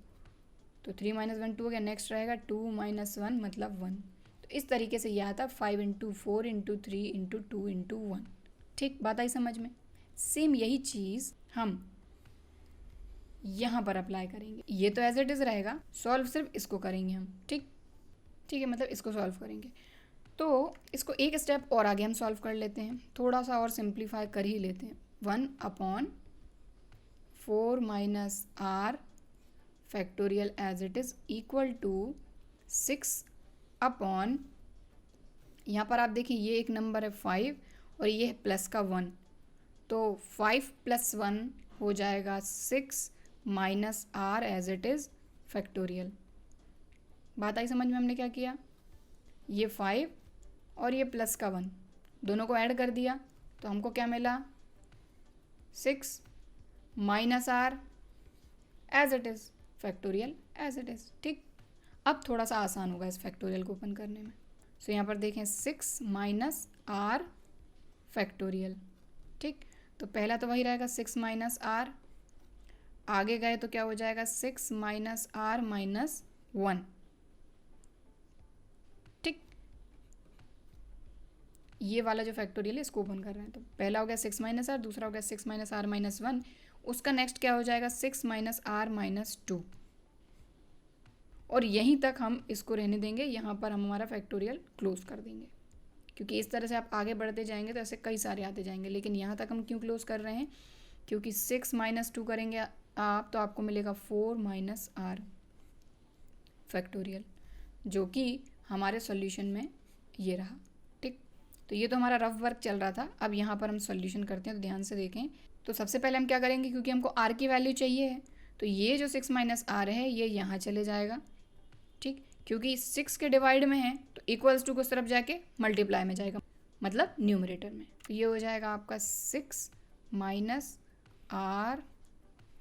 तो 3 माइनस 1 2 हो गया। नेक्स्ट रहेगा 2 माइनस 1 मतलब 1। तो इस तरीके से यह आता 5 इंटू 4 इंटू 3 इंटू 2 इंटू 1। ठीक, बात आई समझ में। सेम यही चीज़ हम यहाँ पर अप्लाई करेंगे। ये तो एज इट इज़ रहेगा, सॉल्व सिर्फ इसको करेंगे हम। ठीक, ठीक है, मतलब इसको सॉल्व करेंगे। तो इसको एक स्टेप और आगे हम सॉल्व कर लेते हैं, थोड़ा सा और सिंप्लीफाई कर ही लेते हैं। 1/4 minus R factorial as it is equal to 6 upon, यहाँ पर आप देखिए ये एक नंबर है 5 और ये है प्लस का 1, तो 5 प्लस 1 हो जाएगा 6 minus R as it is factorial. बात आई समझ में। हमने क्या किया, ये 5 और ये प्लस का 1 दोनों को ऐड कर दिया तो हमको क्या मिला, 6 minus R as it is factorial as it is. ठीक, अब थोड़ा सा आसान होगा इस फैक्टोरियल को ओपन करने में। सो यहाँ पर देखें 6 माइनस आर फैक्टोरियल। ठीक, तो पहला तो वही रहेगा 6 माइनस आर, आगे गए तो क्या हो जाएगा 6 माइनस आर माइनस 1। ठीक, ये वाला जो फैक्टोरियल है इसको ओपन कर रहे हैं, तो पहला हो गया 6 माइनस आर, दूसरा हो गया 6 माइनस आर माइनस 1, उसका नेक्स्ट क्या हो जाएगा 6 माइनस आर माइनस 2, और यहीं तक हम इसको रहने देंगे। यहाँ पर हम हमारा फैक्टोरियल क्लोज कर देंगे, क्योंकि इस तरह से आप आगे बढ़ते जाएंगे तो ऐसे कई सारे आते जाएंगे। लेकिन यहाँ तक हम क्यों क्लोज कर रहे हैं, क्योंकि 6 माइनस 2 करेंगे आप तो आपको मिलेगा 4 माइनस आर फैक्टोरियल, जो कि हमारे सॉल्यूशन में ये रहा। ठीक, तो ये तो हमारा रफ वर्क चल रहा था। अब यहाँ पर हम सॉल्यूशन करते हैं, तो ध्यान से देखें। तो सबसे पहले हम क्या करेंगे, क्योंकि हमको आर की वैल्यू चाहिए है, तो ये जो 6 माइनस आर है ये यहाँ चले जाएगा। ठीक, क्योंकि 6 के डिवाइड में है तो इक्वल्स टू को उस तरफ जाके मल्टीप्लाई में जाएगा, मतलब न्यूमरेटर में। तो ये हो जाएगा आपका 6 minus R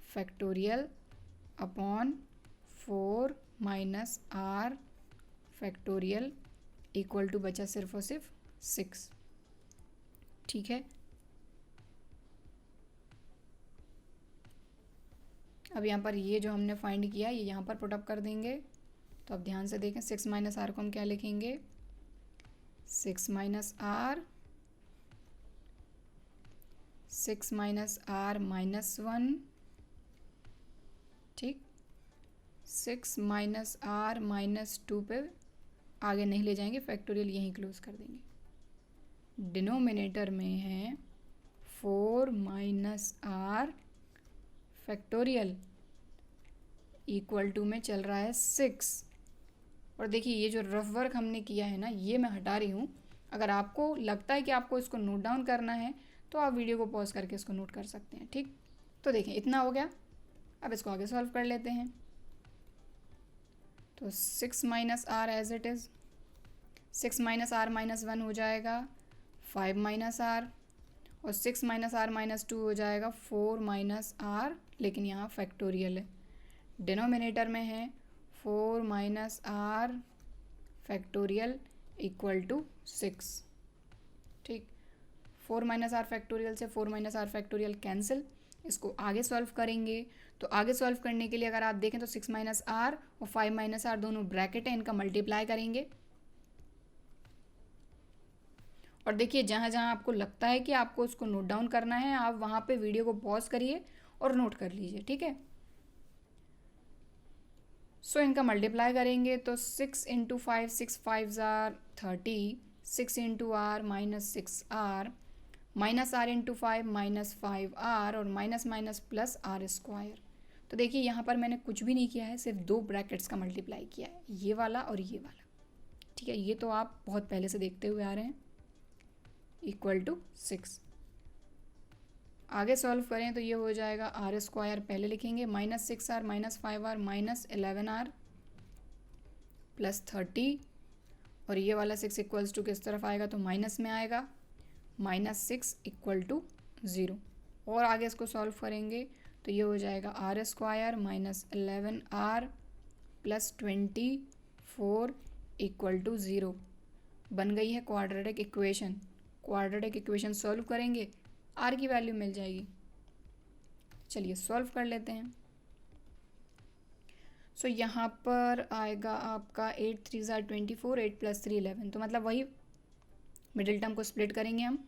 factorial upon 4 minus R factorial equal to बचा सिर्फ और सिर्फ 6। ठीक है, अब यहाँ पर ये जो हमने फाइंड किया ये यहाँ पर पुटअप कर देंगे। तो अब ध्यान से देखें, 6 माइनस आर को हम क्या लिखेंगे, 6 minus R, 6 minus R minus 1। ठीक, 6 माइनस आर माइनस 2 पे आगे नहीं ले जाएंगे, फैक्टोरियल यहीं क्लोज कर देंगे। डिनोमिनेटर में है 4 minus R factorial equal to में चल रहा है 6। और देखिए ये जो रफ वर्क हमने किया है ना, ये मैं हटा रही हूँ। अगर आपको लगता है कि आपको इसको नोट डाउन करना है तो आप वीडियो को पॉज करके इसको नोट कर सकते हैं। ठीक, तो देखें इतना हो गया। अब इसको आगे सॉल्व कर लेते हैं। तो 6 minus R as it is, 6 minus R minus 1 हो जाएगा 5 माइनस आर, और 6 माइनस आर माइनस 2 हो जाएगा 4 माइनस आर, लेकिन यहाँ फैक्टोरियल है, डिनोमिनेटर में है 4 minus R factorial equal to 6। ठीक, 4 माइनस आर फैक्टोरियल से 4 माइनस आर फैक्टोरियल कैंसिल। इसको आगे सॉल्व करेंगे। तो आगे सॉल्व करने के लिए अगर आप देखें तो 6 माइनस आर और 5 माइनस आर दोनों ब्रैकेट है, इनका मल्टीप्लाई करेंगे। और देखिए जहाँ जहाँ आपको लगता है कि आपको उसको नोट डाउन करना है, आप वहाँ पे वीडियो को पॉज करिए और नोट कर लीजिए। ठीक है, सो इनका मल्टीप्लाई करेंगे तो 6 इंटू 5, 6 5 ज़ार 30, 6 into R minus 6 R, minus R into 5 minus 5 R, और minus minus plus R square. तो देखिए यहाँ पर मैंने कुछ भी नहीं किया है, सिर्फ दो ब्रैकेट्स का मल्टीप्लाई किया है, ये वाला और ये वाला। ठीक है, ये तो आप बहुत पहले से देखते हुए आ रहे हैं। Equal to 6। आगे सॉल्व करें तो ये हो जाएगा आर स्क्वायर पहले लिखेंगे, minus 6 R minus 5 R minus 11 R plus 30, और ये वाला 6 इक्वल्स टू किस तरफ आएगा तो माइनस में आएगा, माइनस 6 इक्वल टू 0। और आगे इसको सॉल्व करेंगे तो ये हो जाएगा R square minus 11 R plus 24 equal to 0। बन गई है quadratic equation. Quadratic equation solve करेंगे, आर की वैल्यू मिल जाएगी। चलिए सॉल्व कर लेते हैं। सो यहाँ पर आएगा आपका 8 3 ज़ार 24, 8 प्लस 3 11, तो मतलब वही मिडिल टर्म को स्प्लिट करेंगे हम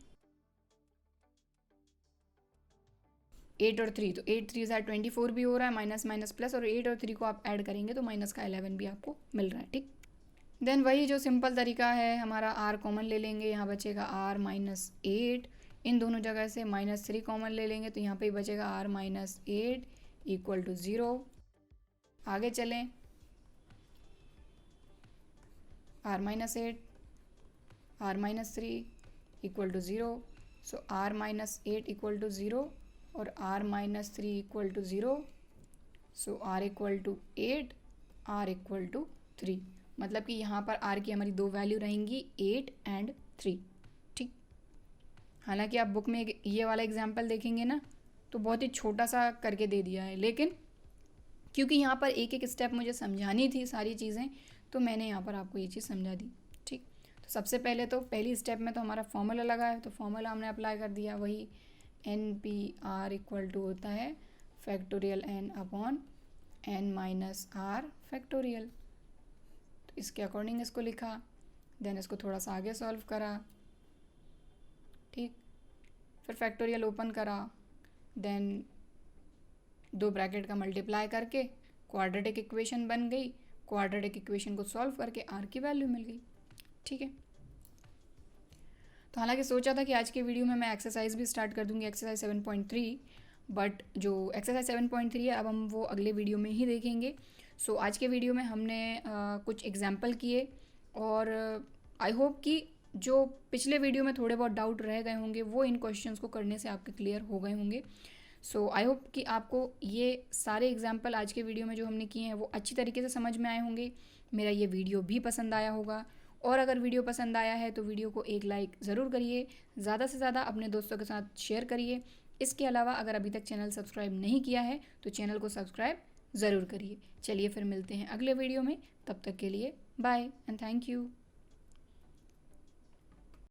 8 और 3, तो 8 3 ज़ार 24 भी हो रहा है, माइनस माइनस प्लस, और 8 और 3 को आप ऐड करेंगे तो माइनस का 11 भी आपको मिल रहा है। ठीक, देन वही जो सिंपल तरीका है हमारा, आर कॉमन ले लेंगे, यहाँ बचेगा आर माइनस 8, इन दोनों जगह से माइनस 3 कॉमन ले लेंगे तो यहाँ पे बचेगा आर माइनस 8 इक्वल टू 0। आगे चलें, R minus 8 R minus 3 equal to 0, so R minus 8 equal to 0 और R minus 3 equal to 0, so R equal to 8 R equal to 3। मतलब कि यहाँ पर आर की हमारी दो वैल्यू रहेंगी 8 एंड 3। ठीक, हालांकि आप बुक में ये वाला एग्जाम्पल देखेंगे ना तो बहुत ही छोटा सा करके दे दिया है, लेकिन क्योंकि यहाँ पर एक एक स्टेप मुझे समझानी थी सारी चीज़ें, तो मैंने यहाँ पर आपको ये चीज़ समझा दी। ठीक, तो सबसे पहले तो पहली स्टेप में तो हमारा फॉर्मूला लगा है, तो फॉर्मूला हमने अप्लाई कर दिया, वही N P R equal to होता है factorial N upon N minus R factorial. तो इसके अकॉर्डिंग इसको लिखा, देन इसको थोड़ा सा आगे सॉल्व करा। ठीक, फिर फैक्टोरियल ओपन करा, देन दो ब्रैकेट का मल्टीप्लाई करके क्वाड्रेटिक इक्वेशन बन गई। क्वाड्रेटिक इक्वेशन को सॉल्व करके आर की वैल्यू मिल गई। ठीक है, तो हालांकि सोचा था कि आज के वीडियो में मैं एक्सरसाइज भी स्टार्ट कर दूंगी, एक्सरसाइज 7.3, बट जो एक्सरसाइज 7.3 है अब हम वो अगले वीडियो में ही देखेंगे। सो आज के वीडियो में हमने कुछ एग्जाम्पल किए, और आई होप कि जो पिछले वीडियो में थोड़े बहुत डाउट रह गए होंगे वो इन क्वेश्चंस को करने से आपके क्लियर हो गए होंगे। सो आई होप कि आपको ये सारे एग्जाम्पल आज के वीडियो में जो हमने किए हैं वो अच्छी तरीके से समझ में आए होंगे। मेरा ये वीडियो भी पसंद आया होगा, और अगर वीडियो पसंद आया है तो वीडियो को एक लाइक ज़रूर करिए, ज़्यादा से ज़्यादा अपने दोस्तों के साथ शेयर करिए। इसके अलावा अगर अभी तक चैनल सब्सक्राइब नहीं किया है तो चैनल को सब्सक्राइब ज़रूर करिए। चलिए फिर मिलते हैं अगले वीडियो में, तब तक के लिए बाय एंड थैंक यू।